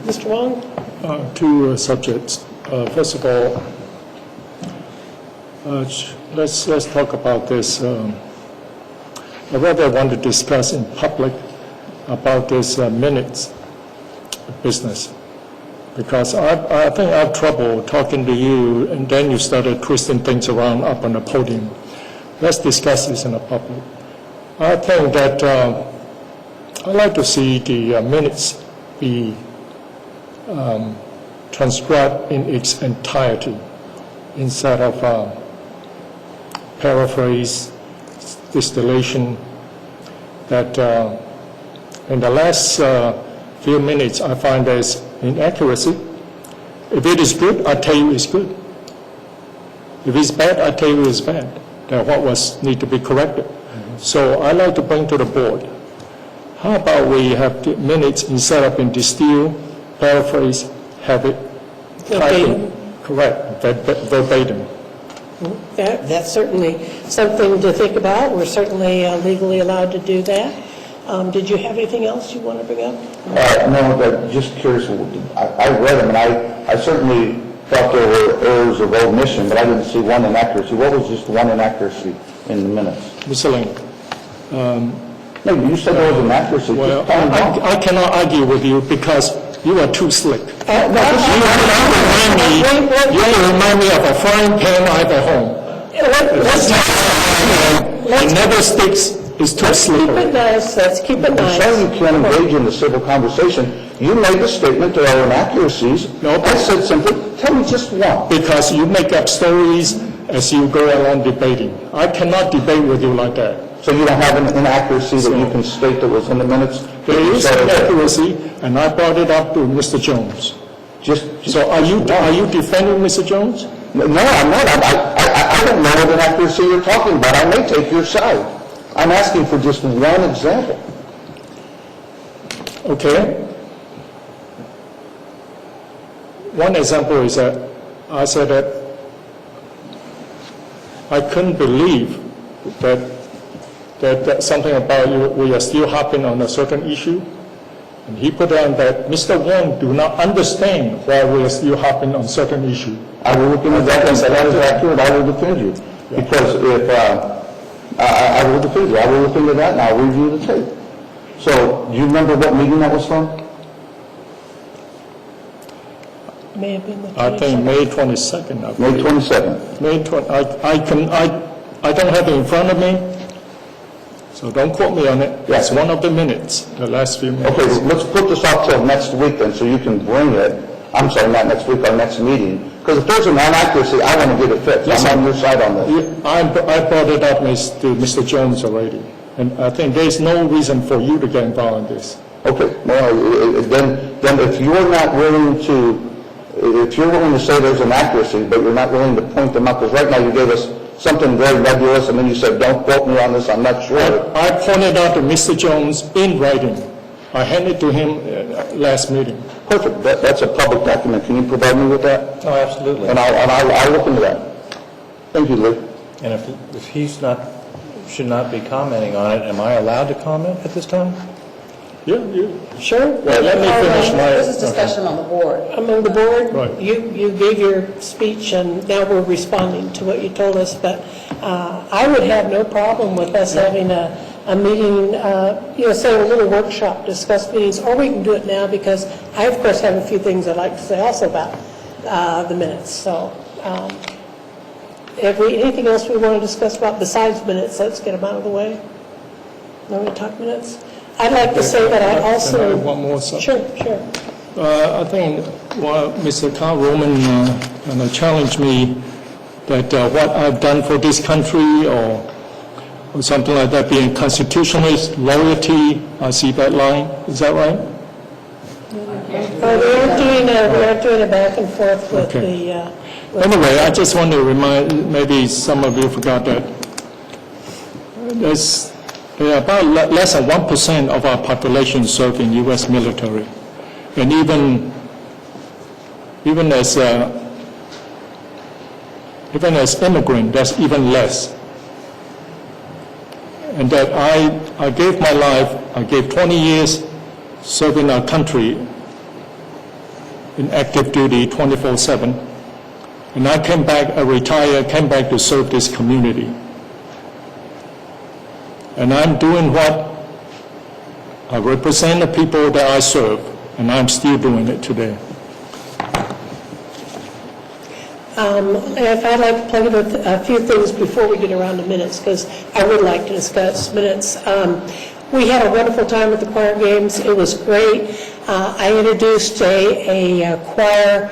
Mr. Wong? 2 subjects. First of all, let's talk about this. I rather want to discuss in public about this minutes business, because I think I have trouble talking to you, and then you started twisting things around up on the podium. Let's discuss this in the public. I think that I'd like to see the minutes be transcribed in its entirety instead of paraphrase, distillation, that in the last few minutes I find there's inaccuracy. If it is good, I tell you it's good. If it's bad, I tell you it's bad. That what was need to be corrected. So I like to bring to the board, how about we have the minutes instead of in distill, paraphrase, have it typed, correct, verbatim. That's certainly something to think about. We're certainly legally allowed to do that. Did you have anything else you want to bring up? No, but just curious, I read them, and I certainly thought there were errors of omission, but I didn't see one inaccuracy. What was just one inaccuracy in the minutes? Mr. Ling. No, you said there was an inaccuracy. Well, I cannot argue with you because you are too slick. You remind me of a frying pan I have at home. It never sticks. It's too slick. Keep it nice. Let's keep it nice. I'm sorry you can't engage in the civil conversation. You made a statement there are inaccuracies. No, I said simply, tell me just one. Because you make up stories as you go along debating. I cannot debate with you like that. So you don't have an inaccuracy that you can state that was in the minutes? There is an inaccuracy, and I brought it up to Mr. Jones. So are you defending Mr. Jones? No, I'm not. I don't know what inaccuracy you're talking about. I may take your side. I'm asking for just one example. Okay. One example is that I said that I couldn't believe that something about we are still harping on a certain issue. And he put down that Mr. Wong do not understand why we are still harping on certain issue. I will look into that, and if that is accurate, I will defend you. Yeah. Because if, I will defend you. I will look into that, and I'll review the tape. So, do you remember what meeting that was from? May have been the 22nd. I think May 22nd. I May believe. 22nd. May 20, I don't have it in front of me, so don't quote me on it. Yeah. It's one of the minutes, the last few minutes. Okay, let's put this off till next week then, so you can bring it. I'm sorry, not next week, our next meeting. Because if there's an inaccuracy, I want to get it fixed. Yes, I'm on your side on this. I brought it up to Mr. Jones already, and I think there's no reason for you to get involved in this. Okay, well, then if you're not willing to, if you're willing to say there's an accuracy, but you're not willing to point them out, because right now you gave us something very nebulous, and then you said, don't quote me on this, I'm not sure. I pointed out to Mr. Jones in writing. I handed it to him last meeting. Perfect, that's a public document. Can you provide me with that? Oh, absolutely. And I'll look into that. Thank you, Lee. And if he's not, should not be commenting on it, am I allowed to comment at this time? Yeah. Sure? Well, let me finish This is my, discussion on the board. Among the board? Right. You gave your speech, and now we're responding to what you told us, but I would have no problem with us having a meeting, say a little workshop, discuss meetings, or we can do it now, because I, of course, have a few things I'd like to say also about the minutes, so. Anything else we want to discuss about besides minutes? Let's get them out of the way. No one talk minutes? I'd like to say that I also... Can I have one more subject? Sure. I think Mr. Carl Roman challenged me that what I've done for this country or something like that, being constitutionalist, loyalty, I see that line. Is that right? We aren't doing a back and forth with the... Anyway, I just want to remind, maybe some of you forgot that there are about less than 1% of our population serve in U.S. military. And even as immigrant, that's even less. And that I gave my life, I gave 20 years serving our country in active duty 24/7. And I came back, I retired, came back to serve this community. And I'm doing what I represent the people that I serve, and I'm still doing it today. If I'd like to plug in a few things before we get around to minutes, because I would like to discuss minutes. We had a wonderful time at the choir games. It was great. I introduced a choir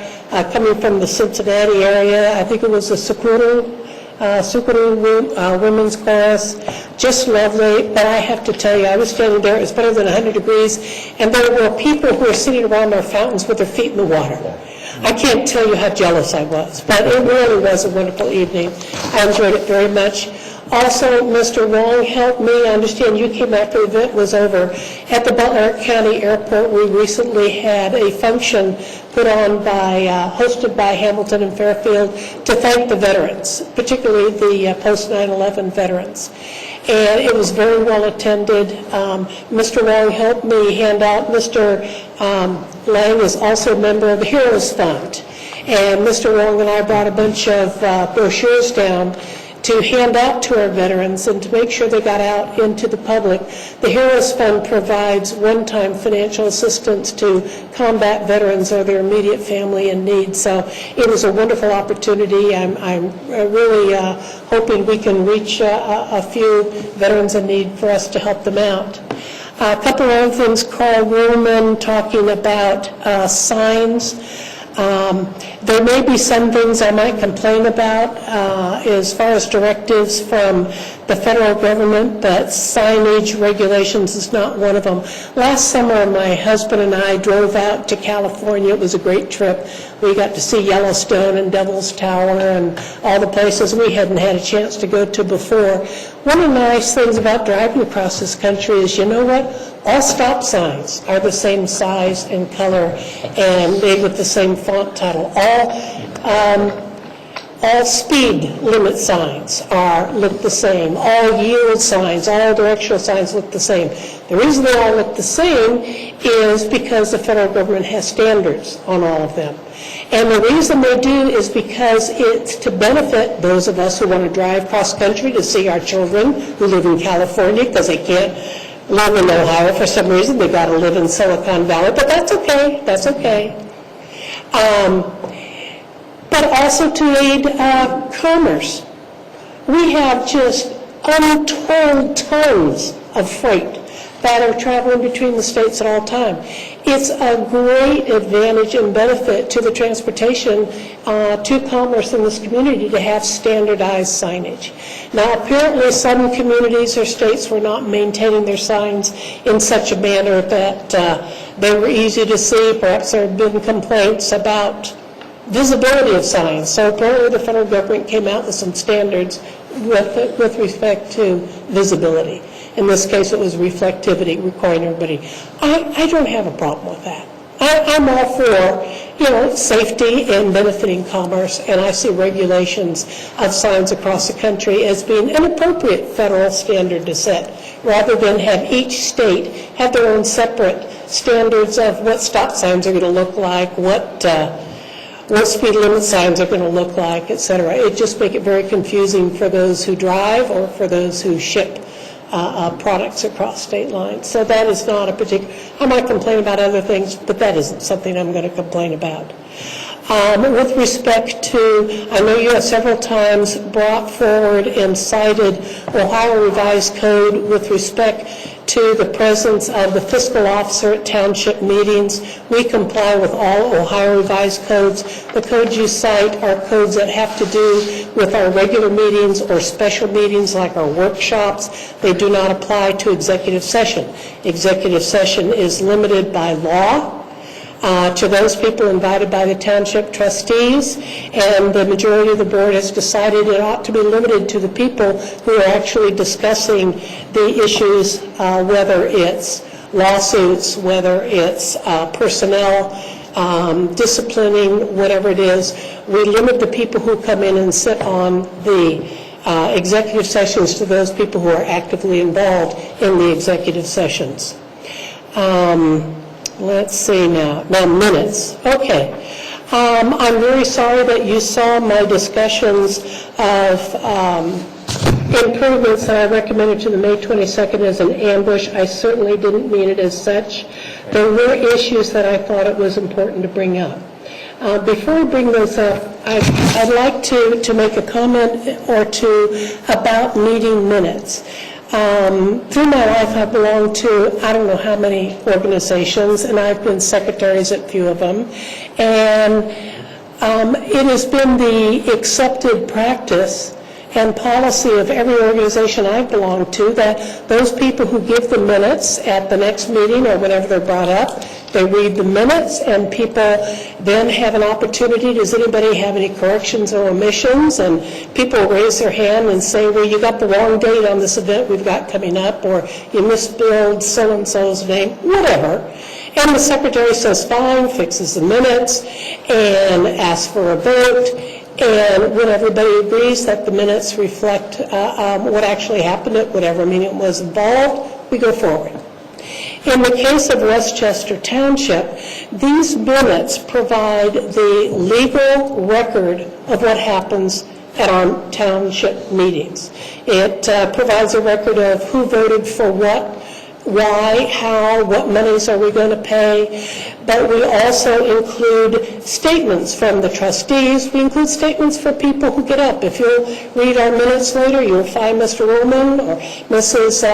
coming from the Cincinnati area. I think it was the Sukuru Women's Chorus. Just lovely. But I have to tell you, I was standing there. It was better than 100 degrees. And there were people who were sitting around our fountains with their feet in the water. I can't tell you how jealous I was. But it really was a wonderful evening. I enjoyed it very much. Also, Mr. Wong helped me. I understand you came after the event was over. At the Butler County Airport, we recently had a function put on hosted by Hamilton and Fairfield to thank the veterans, particularly the post 9/11 veterans. And it was very well attended. Mr. Wong helped me hand out. Mr. Lang is also a member of the Heroes Fund. And Mr. Wong and I brought a bunch of brochures down to hand out to our veterans and to make sure they got out into the public. The Heroes Fund provides one-time financial assistance to combat veterans or their immediate family in need. So it was a wonderful opportunity. I'm really hoping we can reach a few veterans in need for us to help them out. A couple of other things, Carl Ruhlman talking about signs. There may be some things I might complain about as far as directives from the federal government, but signage regulations is not one of them. Last summer, my husband and I drove out to California. It was a great trip. We got to see Yellowstone and Devil's Tower and all the places we hadn't had a chance to go to before. One of the nice things about driving across this country is, you know what? All stop signs are the same size and color and made with the same font title. All speed limit signs look the same. All yield signs, all directional signs look the same. The reason they all look the same is because the federal government has standards on all of them. And the reason they do is because it's to benefit those of us who want to drive cross-country to see our children who live in California because they can't live in Ohio for some reason. They've got to live in Silicon Valley, but that's okay. That's okay. But also to aid commerce. We have just untold tons of freight that are traveling between the states at all time. It's a great advantage and benefit to the transportation, to commerce in this community to have standardized signage. Now, apparently some communities or states were not maintaining their signs in such a manner that they were easy to see. Perhaps there have been complaints about visibility of signs. So apparently the federal government came out with some standards with respect to visibility. In this case, it was reflectivity, requiring everybody. I don't have a problem with that. I'm all for, safety and benefiting commerce, and I see regulations of signs across the country as being an appropriate federal standard to set, rather than have each state have their own separate standards of what stop signs are going to look like, what speed limit signs are going to look like, et cetera. It just make it very confusing for those who drive or for those who ship products across state lines. So that is not a particular, I might complain about other things, but that isn't something I'm going to complain about. With respect to, I know you have several times brought forward and cited Ohio Revised Code with respect to the presence of the fiscal officer at township meetings. We comply with all Ohio Revised Codes. The codes you cite are codes that have to do with our regular meetings or special meetings like our workshops. They do not apply to executive session. Executive session is limited by law to those people invited by the township trustees, and the majority of the board has decided it ought to be limited to the people who are actually discussing the issues, whether it's lawsuits, whether it's personnel, disciplining, whatever it is. We limit the people who come in and sit on the executive sessions to those people who are actively involved in the executive sessions. Let's see now minutes. Okay. I'm very sorry that you saw my discussions of improvements that I recommended to the May 22nd as an ambush. I certainly didn't mean it as such. There were issues that I thought it was important to bring up. Before I bring those up, I'd like to make a comment or two about meeting minutes. Through my life, I've belonged to I don't know how many organizations, and I've been secretaries at a few of them. And it has been the accepted practice and policy of every organization I've belonged to that those people who give the minutes at the next meeting or whenever they're brought up, they read the minutes, and people then have an opportunity. Does anybody have any corrections or omissions? And people raise their hand and say, well, you got the wrong date on this event we've got coming up, or you misspelled so-and-so's name, whatever. And the secretary says, fine, fixes the minutes, and asks for a vote. And when everybody agrees that the minutes reflect what actually happened at whatever meeting was involved, we go forward. In the case of Westchester Township, these minutes provide the legal record of what happens at our township meetings. It provides a record of who voted for what, why, how, what monies are we going to pay, but we also include statements from the trustees. We include statements for people who get up. If you'll read our minutes later, you'll find Mr. Ruhlman or Mrs.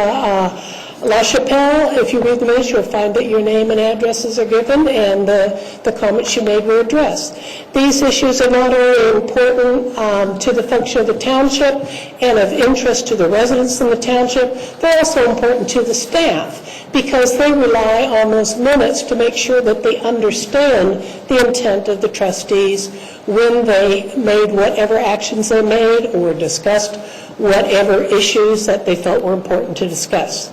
LaChapelle. If you read the minutes, you'll find that your name and addresses are given and the comments you made were addressed. These issues are not only important to the function of the township and of interest to the residents in the township, they're also important to the staff because they rely on those minutes to make sure that they understand the intent of the trustees when they made whatever actions they made or discussed whatever issues that they felt were important to discuss.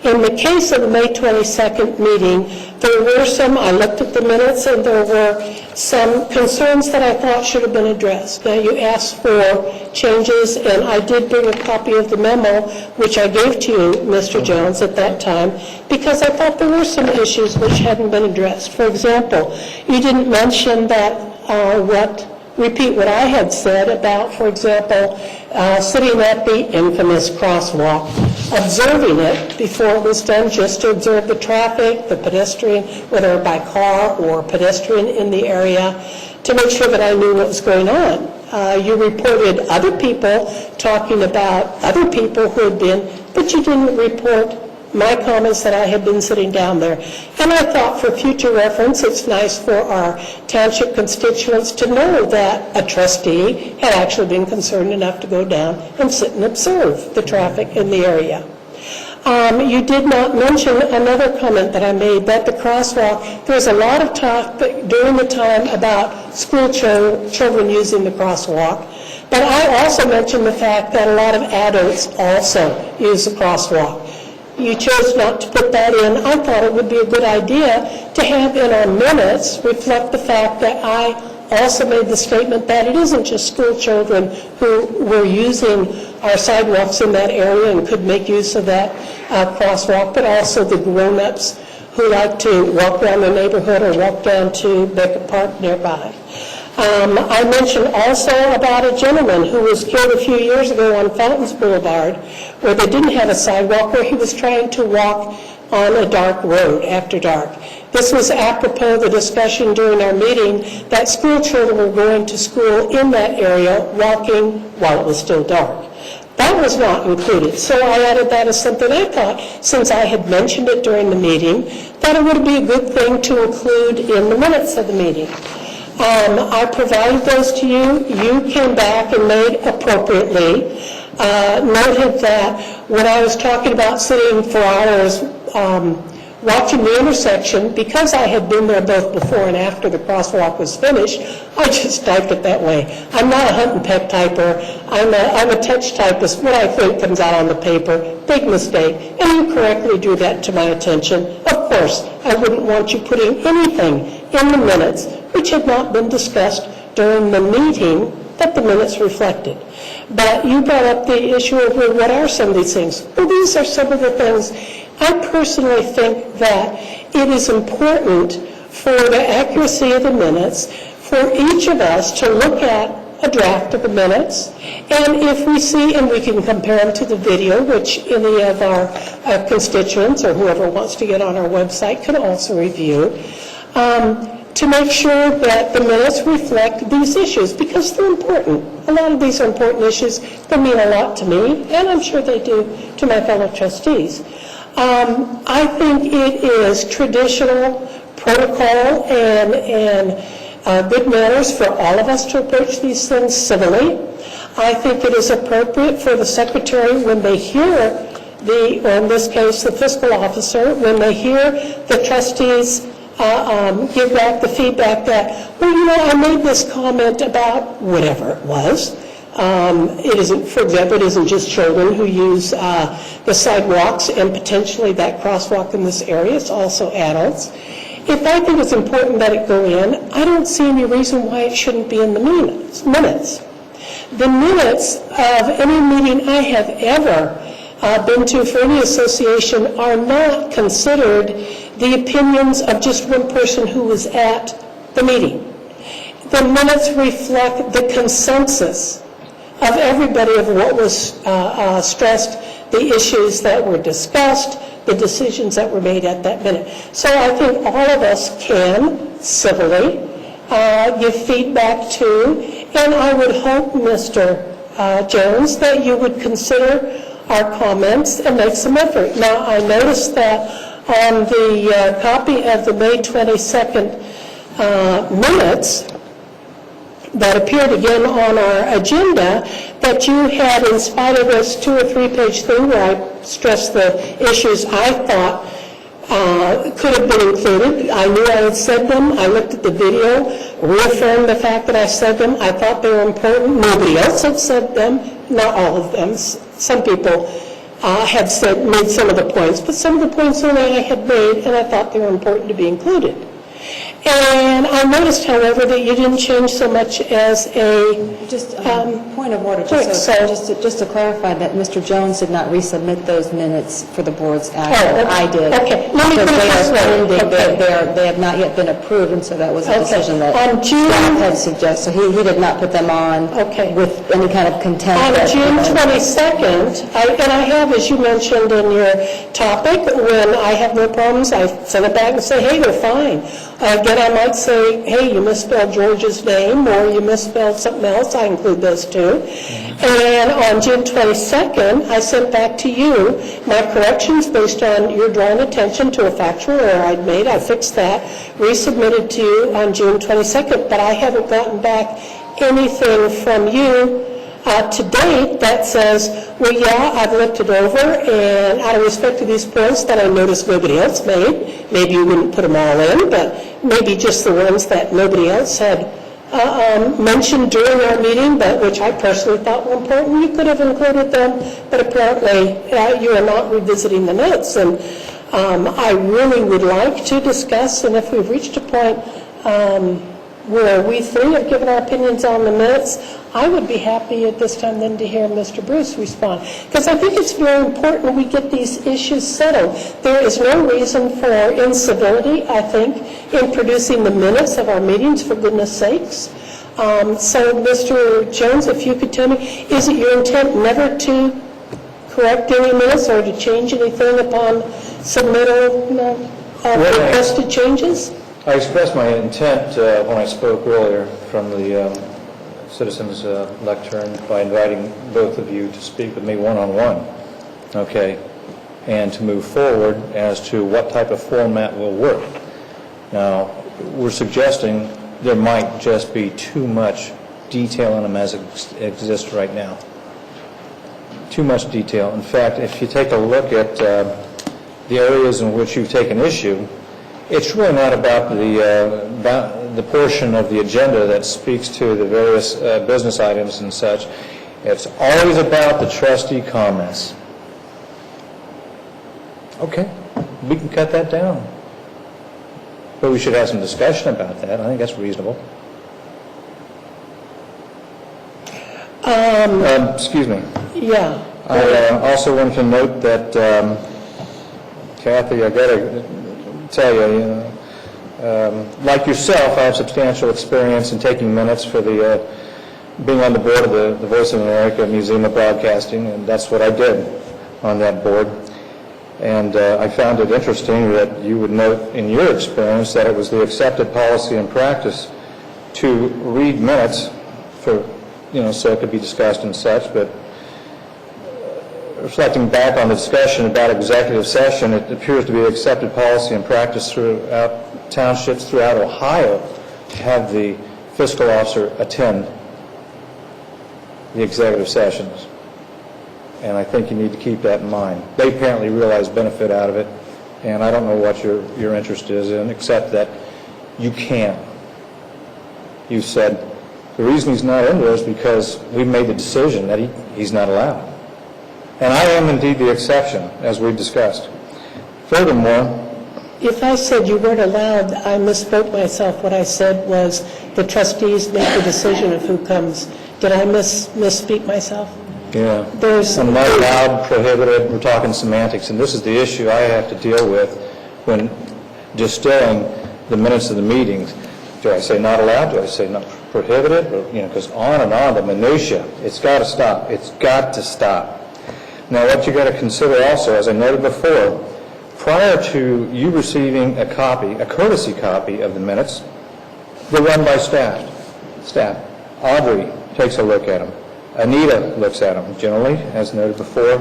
In the case of the May 22nd meeting, there were some, I looked at the minutes, and there were some concerns that I thought should have been addressed. Now, you asked for changes, and I did bring a copy of the memo, which I gave to you, Mr. Jones, at that time, because I thought there were some issues which hadn't been addressed. For example, you didn't mention that repeat what I had said about, for example, sitting at the infamous crosswalk, observing it before it was done, just to observe the traffic, the pedestrian, whether by car or pedestrian in the area, to make sure that I knew what was going on. You reported other people talking about other people who had been, but you didn't report my comments that I had been sitting down there. And I thought for future reference, it's nice for our township constituents to know that a trustee had actually been concerned enough to go down and sit and observe the traffic in the area. You did not mention another comment that I made, that the crosswalk, there's a lot of talk during the time about school children using the crosswalk, but I also mentioned the fact that a lot of adults also use the crosswalk. You chose not to put that in. I thought it would be a good idea to have in our minutes reflect the fact that I also made the statement that it isn't just school children who were using our sidewalks in that area and could make use of that crosswalk, but also the grown-ups who like to walk around the neighborhood or walk down to Beckett Park nearby. I mentioned also about a gentleman who was killed a few years ago on Fountains Boulevard, where they didn't have a sidewalk, where he was trying to walk on a dark road after dark. This was apropos the discussion during our meeting that school children were going to school in that area walking while it was still dark. That was not included, so I added that as something I thought, since I had mentioned it during the meeting, that it would be a good thing to include in the minutes of the meeting. I provided those to you. You came back and made appropriately. Noted that when I was talking about sitting for hours watching the intersection, because I had been there both before and after the crosswalk was finished, I just typed it that way. I'm not a hunt and peck typer. I'm a touch typist. What I think comes out on the paper. Big mistake. And you correctly drew that to my attention. Of course, I wouldn't want you putting anything in the minutes which had not been discussed during the meeting that the minutes reflected. But you brought up the issue of, well, what are some of these things? Well, these are some of the things. I personally think that it is important for the accuracy of the minutes for each of us to look at a draft of the minutes, and if we see, and we can compare them to the video, which any of our constituents or whoever wants to get on our website can also review, to make sure that the minutes reflect these issues, because they're important. A lot of these are important issues that mean a lot to me, and I'm sure they do to my fellow trustees. I think it is traditional protocol and good manners for all of us to approach these things civilly. I think it is appropriate for the secretary, when they hear or in this case the fiscal officer, when they hear the trustees give back the feedback that, well, I made this comment about whatever it was. It isn't, for example, it isn't just children who use the sidewalks and potentially that crosswalk in this area. It's also adults. If I think it's important that it go in, I don't see any reason why it shouldn't be in the minutes. The minutes of any meeting I have ever been to for any association are not considered the opinions of just one person who was at the meeting. The minutes reflect the consensus of everybody of what was stressed, the issues that were discussed, the decisions that were made at that minute. So I think all of us can civilly give feedback to, and I would hope, Mr. Jones, that you would consider our comments and make some effort. Now, I noticed that on the copy of the May 22nd minutes that appeared again on our agenda, that you had, in spite of this 2 or 3 page thing where I stressed the issues I thought could have been included. I knew I had said them. I looked at the video, reaffirmed the fact that I said them. I thought they were important. Nobody else had said them, not all of them. Some people had made some of the points, but some of the points only I had made, and I thought they were important to be included. And I noticed, however, that you didn't change so much as a... Just point of order, just to clarify that Mr. Jones did not resubmit those minutes for the board's action. Oh, okay. I did. Okay. Let me Because put it this way. pending. They have not yet been approved, and so that was a decision that On June- staff had suggested. So he did not put them on with any kind of contempt. On June 22nd, and I have, as you mentioned in your topic, when I have no problems, I send it back and say, hey, they're fine. Again, I might say, hey, you misspelled George's name, or you misspelled something else. I include those too. And on June 22nd, I sent back to you my corrections based on your drawing attention to a factual error I'd made. I fixed that, resubmitted to you on June 22nd, but I haven't gotten back anything from you to date that says, well, yeah, I've looked it over, and out of respect to these points that I noticed nobody else made, maybe you wouldn't put them all in, but maybe just the ones that nobody else had mentioned during our meeting, but which I personally thought were important. You could have included them, but apparently you are not revisiting the minutes. And I really would like to discuss, and if we've reached a point where we three have given our opinions on the minutes, I would be happy at this time then to hear Mr. Bruce respond. Because I think it's very important we get these issues settled. There is no reason for incivility, I think, in producing the minutes of our meetings, for goodness sakes. So, Mr. Jones, if you could tell me, is it your intent never to correct any minutes or to change anything upon submittal of requested changes? I expressed my intent when I spoke earlier from the citizens' lectern by inviting both of you to speak with me one-on-one, okay, and to move forward as to what type of format will work. Now, we're suggesting there might just be too much detail in them as it exists right now. Too much detail. In fact, if you take a look at the areas in which you've taken issue, it's really not about the portion of the agenda that speaks to the various business items and such. It's always about the trustee comments. Okay, we can cut that down. But we should have some discussion about that. I think that's reasonable. Excuse me. Yeah. I also want to note that, Kathy, I got to tell you, like yourself, I have substantial experience in taking minutes for the being on the board of the Voice of America Museum of Broadcasting, and that's what I did on that board. And I found it interesting that you would note in your experience that it was the accepted policy and practice to read minutes for, so it could be discussed and such, but reflecting back on the discussion about executive session, it appears to be accepted policy and practice throughout townships throughout Ohio to have the fiscal officer attend the executive sessions. And I think you need to keep that in mind. They apparently realize benefit out of it, and I don't know what your interest is in, except that you can. You said the reason he's not in there is because we made the decision that he's not allowed. And I am indeed the exception, as we've discussed. Furthermore, If I said you weren't allowed, I misspoke myself. What I said was the trustees make the decision of who comes. Did I misspeak myself? yeah, There's I'm not allowed, prohibited, we're talking semantics, and this is the issue I have to deal with when distilling the minutes of the meetings. Do I say not allowed? Do I say not prohibited? Or, because on and on, the minutia, it's got to stop. It's got to stop. Now, what you got to consider also, as I noted before, prior to you receiving a courtesy copy of the minutes, they're run by staff. Audrey takes a look at them. Anita looks at them, generally, as noted before,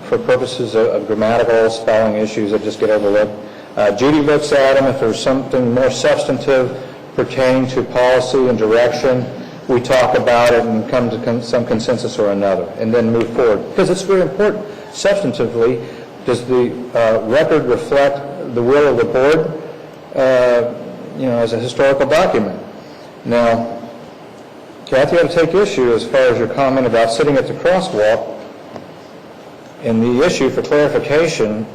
for purposes of grammatical, spelling issues that just get overlooked. Judy looks at them. If there's something more substantive pertaining to policy and direction, we talk about it and come to some consensus or another, and then move forward. Because it's very important. Substantively, does the record reflect the will of the board, as a historical document? Now, Kathy, I have to take issue as far as your comment about sitting at the crosswalk. In the issue for clarification,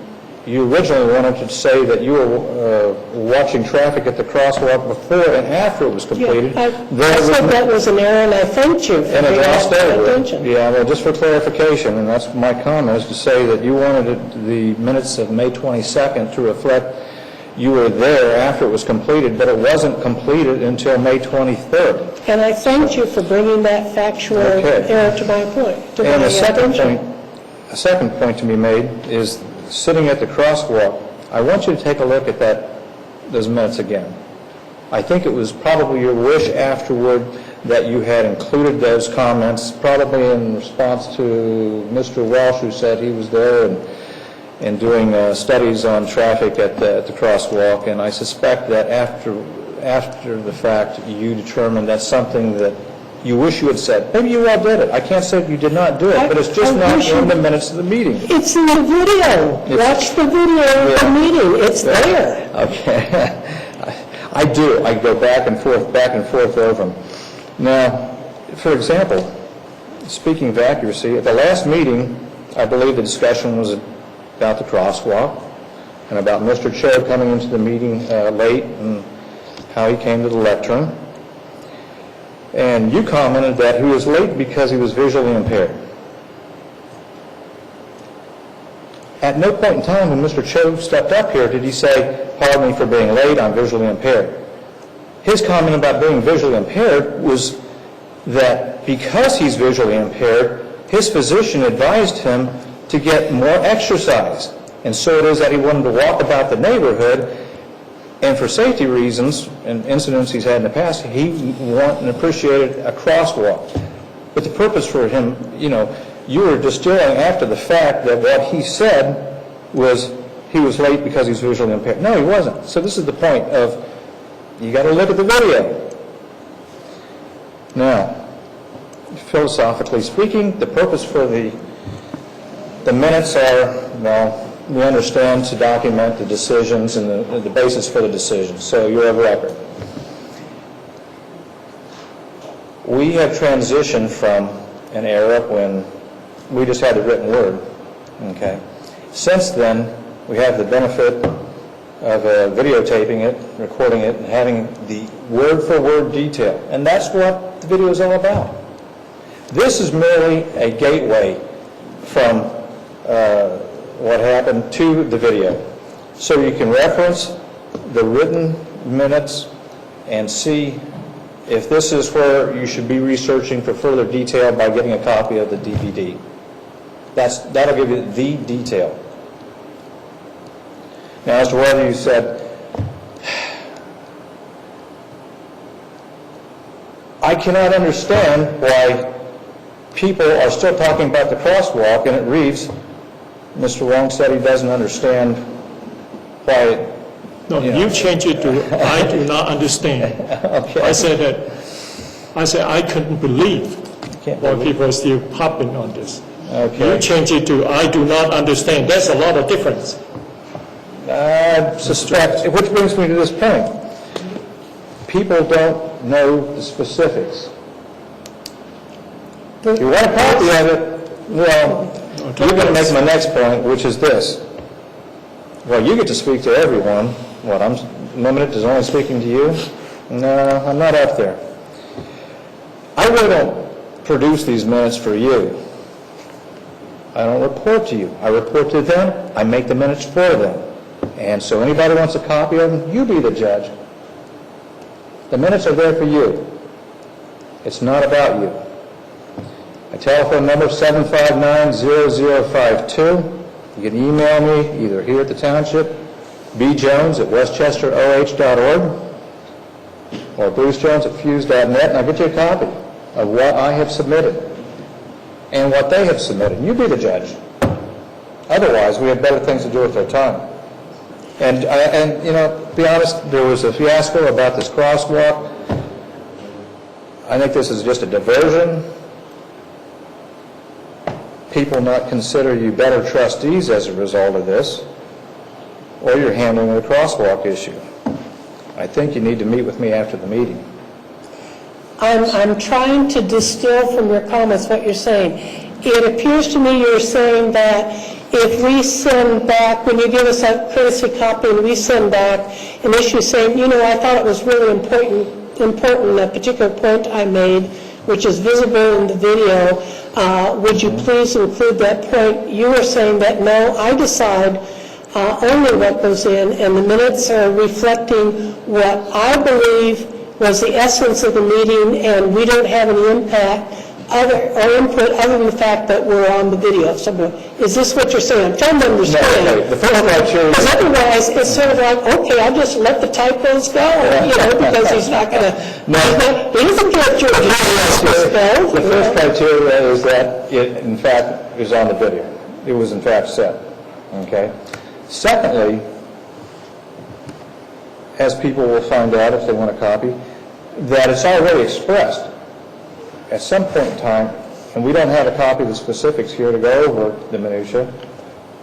you originally wanted to say that you were watching traffic at the crosswalk before and after it was completed. I said that was an error, and I thanked you for bringing that to my attention. Yeah, well, just for clarification, and that's my comment, is to say that you wanted the minutes of May 22nd to reflect you were there after it was completed, but it wasn't completed until May 23rd. And I thanked you for bringing that factual error to my point. And a second point to be made is sitting at the crosswalk. I want you to take a look at those minutes again. I think it was probably your wish afterward that you had included those comments, probably in response to Mr. Welsh, who said he was there and doing studies on traffic at the crosswalk. And I suspect that after the fact, you determined that's something that you wish you had said. Maybe you all did it. I can't say you did not do it, but it's just not in the minutes of the meeting. It's in the video. Watch the video of the meeting. It's there. Okay. I do. I go back and forth over them. Now, for example, speaking of accuracy, at the last meeting, I believe the discussion was about the crosswalk and about Mr. Cho coming into the meeting late and how he came to the lectern. And you commented that he was late because he was visually impaired. At no point in time when Mr. Cho stepped up here did he say, "Pardon me for being late, I'm visually impaired." His comment about being visually impaired was that because he's visually impaired, his physician advised him to get more exercise. And so it is that he wanted to walk about the neighborhood, and for safety reasons and incidents he's had in the past, he wanted and appreciated a crosswalk. But the purpose for him, you were distilling after the fact that what he said was he was late because he's visually impaired. No, he wasn't. So this is the point of, you got to look at the video. Now, philosophically speaking, the purpose for the minutes are, well, we understand to document the decisions and the basis for the decisions. So you're of record. We have transitioned from an era when we just had the written word, okay? Since then, we have the benefit of videotaping it, recording it, and having the word-for-word detail. And that's what the video is all about. This is merely a gateway from what happened to the video. So you can reference the written minutes and see if this is where you should be researching for further detail by getting a copy of the DVD. That'll give you the detail. Now, as to whether you said, I cannot understand why people are still talking about the crosswalk, and it reads, Mr. Wong said he doesn't understand why. No, you changed it to, I do not understand. Okay. I said I couldn't believe why people are still popping on this. Okay. You changed it to, I do not understand. That's a lot of difference. I suspect, which brings me to this point. People don't know the specifics. If you want a copy of it, well, you're going to make my next point, which is this. Well, you get to speak to everyone. What, I'm limited to only speaking to you? No, I'm not up there. I really don't produce these minutes for you. I don't report to you. I report to them. I make the minutes for them. And so anybody wants a copy of them, you be the judge. The minutes are there for you. It's not about you. My telephone number is 759-0052. You can email me either here at the Township, bjones@westchesteroh.org, or brucejones@fuse.net, and I'll get you a copy of what I have submitted and what they have submitted. You be the judge. Otherwise, we have better things to do with our time. And to be honest, there was a fiasco about this crosswalk. I think this is just a diversion. People not consider you better trustees as a result of this, or you're handling the crosswalk issue. I think you need to meet with me after the meeting. I'm trying to distill from your comments what you're saying. It appears to me you're saying that if we send back, when you give us a courtesy copy and we send back an issue saying, I thought it was really important, a particular point I made, which is visible in the video, would you please include that point? You were saying that, no, I decide only what goes in, and the minutes are reflecting what I believe was the essence of the meeting, and we don't have any impact or input other than the fact that we're on the video. So, is this what you're saying? I'm trying to understand. No, the first criteria. Because otherwise, it's sort of like, okay, I'll just let the typos go, because he's not going to. He doesn't get your spell. The first criteria is that it, in fact, is on the video. It was, in fact, said. Okay. Secondly, as people will find out if they want a copy, that it's already expressed at some point in time, and we don't have a copy of the specifics here to go over the minutia,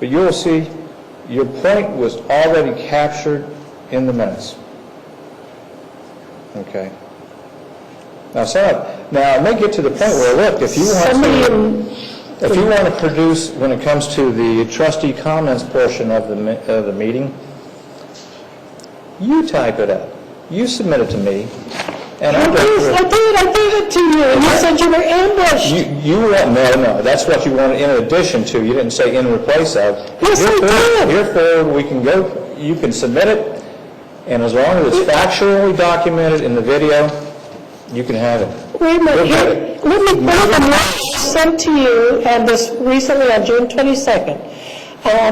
but you'll see your point was already captured in the minutes. Okay. Now, it may get to the point where, look, if you want to produce, when it comes to the trustee comments portion of the meeting, you type it up. You submit it to me, and I'll go through it. I gave it to you, and you said you were ambushed. No, that's what you wanted in addition to. You didn't say in replace of. Yes, I did. Herefore, you can submit it, and as long as it's factually documented in the video, you can have it. Wait a minute, here, let me quote a memo sent to you, and this recently on June 22nd.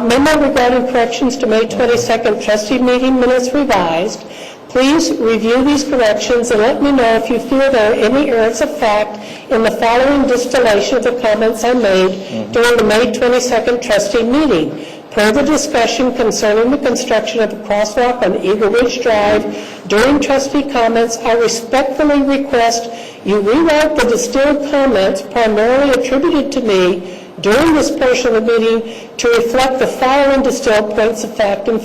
Memo regarding corrections to May 22nd trustee meeting minutes revised. Please review these corrections and let me know if you feel there are any errors of fact in the following distillation of the comments I made during the May 22nd trustee meeting. Per the discussion concerning the construction of a crosswalk on Eagle Ridge Drive during trustee comments, I respectfully request you rewrite the distilled comments primarily attributed to me during this portion of the meeting to reflect the following distilled points of fact and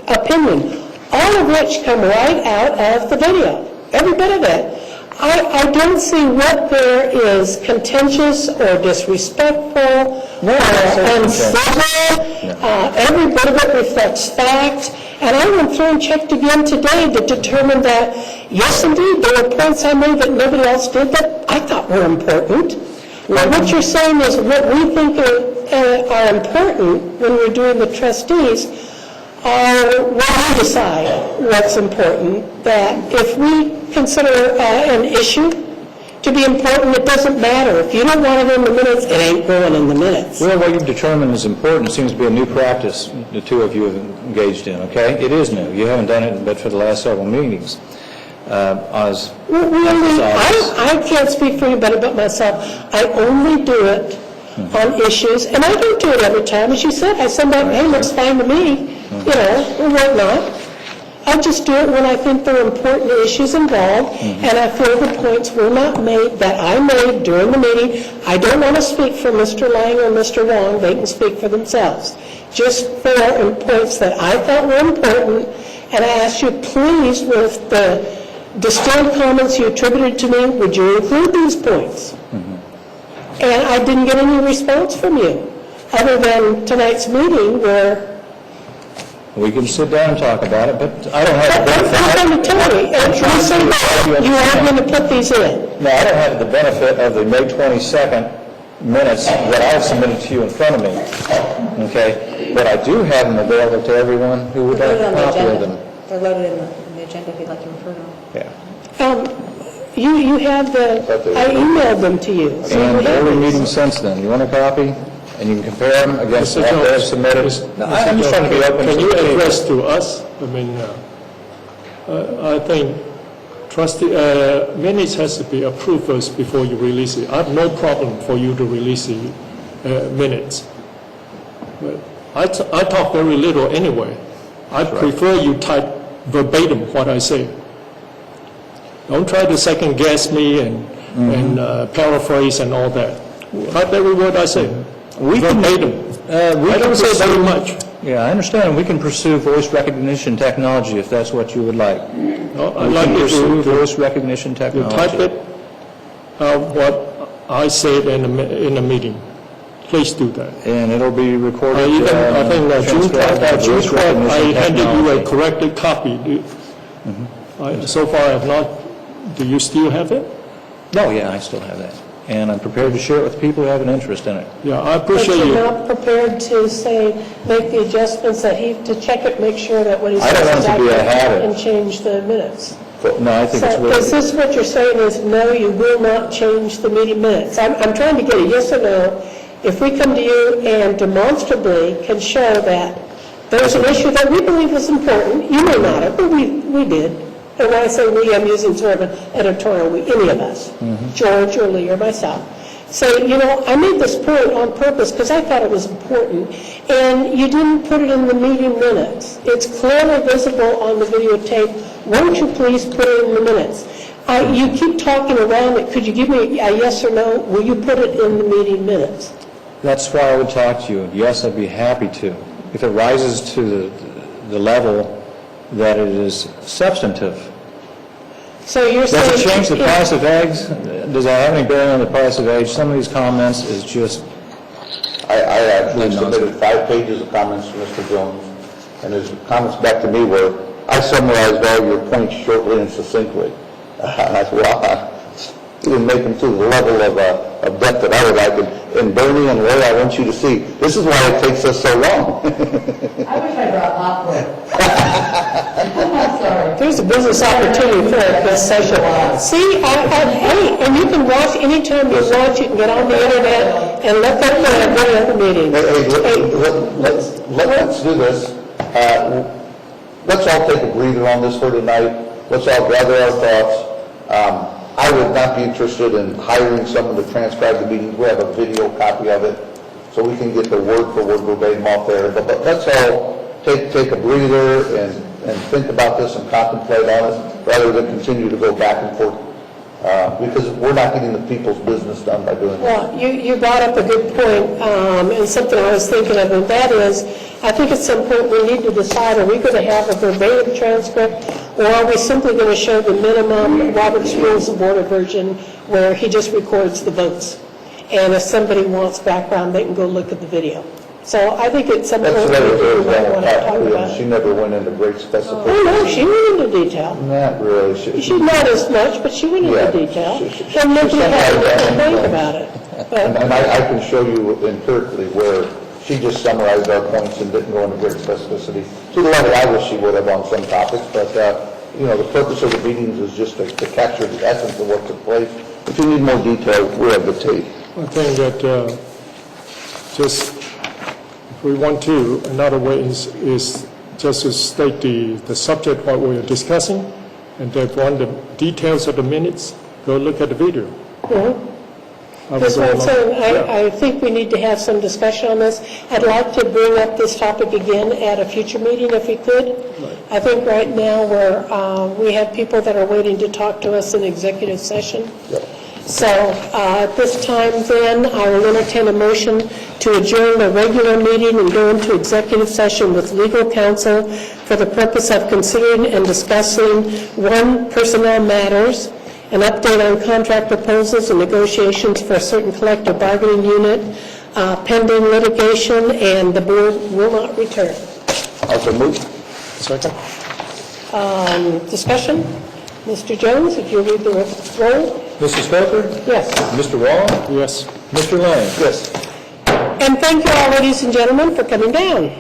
opinion, all of which come right out of the video, every bit of it. I don't see what there is contentious or disrespectful or uncivil. Every bit of it reflects fact. And I went through and checked again today to determine that, yes, indeed, there were points I made that nobody else did that I thought were important. Well, what you're saying is what we think are important when we're doing the trustees are when we decide what's important, that if we consider an issue to be important, it doesn't matter. If you don't want it in the minutes, it ain't going in the minutes. Well, what you've determined is important. It seems to be a new practice the two of you have engaged in, okay? It is new. You haven't done it but for the last several meetings. I can't speak for anybody but myself. I only do it on issues, and I don't do it every time. As you said, I send out, hey, looks fine to me, or whatnot. I just do it when I think there are important issues involved, and I feel the points were not made, that I made during the meeting. I don't want to speak for Mr. Lang or Mr. Wong. They can speak for themselves. Just for points that I thought were important, and I ask you, please, with the distilled comments you attributed to me, would you include these points? And I didn't get any response from you, other than tonight's meeting where... We can sit down and talk about it, but I don't have the benefit... That's what you're telling me. And you say you are going to put these in. No, I don't have the benefit of the May 22nd minutes that I've submitted to you in front of me, okay? But I do have them available to everyone who would like a copy of them. They're loaded in the agenda if you'd like to refer to them. Yeah. You have I emailed them to you. So And every meeting since then. You want a copy? And you can compare them against what they have submitted. No, I'm just trying to be open. Can you address to us? I mean, I think trustee minutes has to be approved first before you release it. I have no problem for you to release the minutes. But I talk very little anyway. I prefer you type verbatim what I say. Don't try to second guess me and paraphrase and all that. Type every word I say. Verbatim. I don't say very much. Yeah, I understand. We can pursue voice recognition technology if that's what you would like. No, I'd like you pursue to voice recognition technology. type it what I said in the meeting. Please do that. And it'll be recorded. I think June 12th, I handed you a technology. corrected copy. So far I have not. Do you still have it? No, yeah, I still have that. And I'm prepared to share it with people who have an interest in it. Yeah, I But appreciate you're you. not prepared to say, make the adjustments that to check it, make sure that what he I says don't want is it to be a accurate habit. and change the minutes. No, I think it's So really... is this what you're saying is, no, you will not change the meeting minutes? I'm trying to get a yes or no. If we come to you and demonstrably can show that there's an issue that we believe is important, you may not have, but we did. And when I say we, I'm using sort of an editorial we, any of us, George or Lee or myself. Say, I made this point on purpose because I thought it was important, and you didn't put it in the meeting minutes. It's clearly visible on the videotape. Won't you please put it in the minutes? You keep talking around it. Could you give me a yes or no? Will you put it in the meeting minutes? That's why I would talk to you. Yes, I'd be happy to. If it rises to the level that it is substantive, So you're Does saying... it change the price of eggs? Does that have any bearing on the price of eggs? Some of these comments is just, I actually submitted 5 pages of comments to Mr. Jones, and his comments back to me were, I summarized all your points shortly and succinctly. I said, well, you didn't make them to the level of depth that I would like. And Bernie and Ray, I want you to see, this is why it takes us so long. I wish I brought popcorn. I'm sorry. There's a business opportunity for this session. See, hey, and you can watch anytime you want. You can get on the internet and look up the other meetings. Let's do this. Let's all take a breather on this for tonight. Let's all gather our thoughts. I would not be interested in hiring someone to transcribe the meetings. We have a video copy of it, so we can get the word-for-word verbatim off there. But let's all take a breather and think about this and contemplate on it, rather than continue to go back and forth, because we're not getting the people's business done by doing this. Well, you brought up a good point, and something I was thinking of, and that is, I think at some point we need to decide, are we going to have a verbatim transcript, or are we simply going to show the minimum Robert's Rules of Order version where he just records the votes? And if somebody wants background, they can go look at the video. So I think at some point That's we another might want to talk thing. about She it. never went into great specificity. Oh, no, she went into detail. Not really. She's not as much, but she went Yeah, into detail. she And nobody had summarized to that think one. about it. But And I can show you empirically where she just summarized our points and didn't go into great specificity, to the level I wish she would have on some topics, but, the purpose of the meetings is just to capture the essence of what took place. If you need more detail, we have the tape. I think that just, if we want to, another way is just to state the subject what we are discussing, and if you want the details of the minutes, go look at the video. that's what I'm saying. I think we need to have some discussion on this. I'd like to bring up this topic again at a future meeting if we could. I think right now we have people that are waiting to talk to us in executive session. So at this time then, I will entertain a motion to adjourn the regular meeting and go into executive session with legal counsel for the purpose of considering and discussing 1, personnel matters, an update on contract proposals and negotiations for a certain collective bargaining unit, pending litigation, and the board will not return. Also move. Second? Discussion? Mr. Jones, if you read the roll. Mrs. Coker? Yes. Mr. Wall? Yes. Mr. Lane? Yes. And thank you all, ladies and gentlemen, for coming down.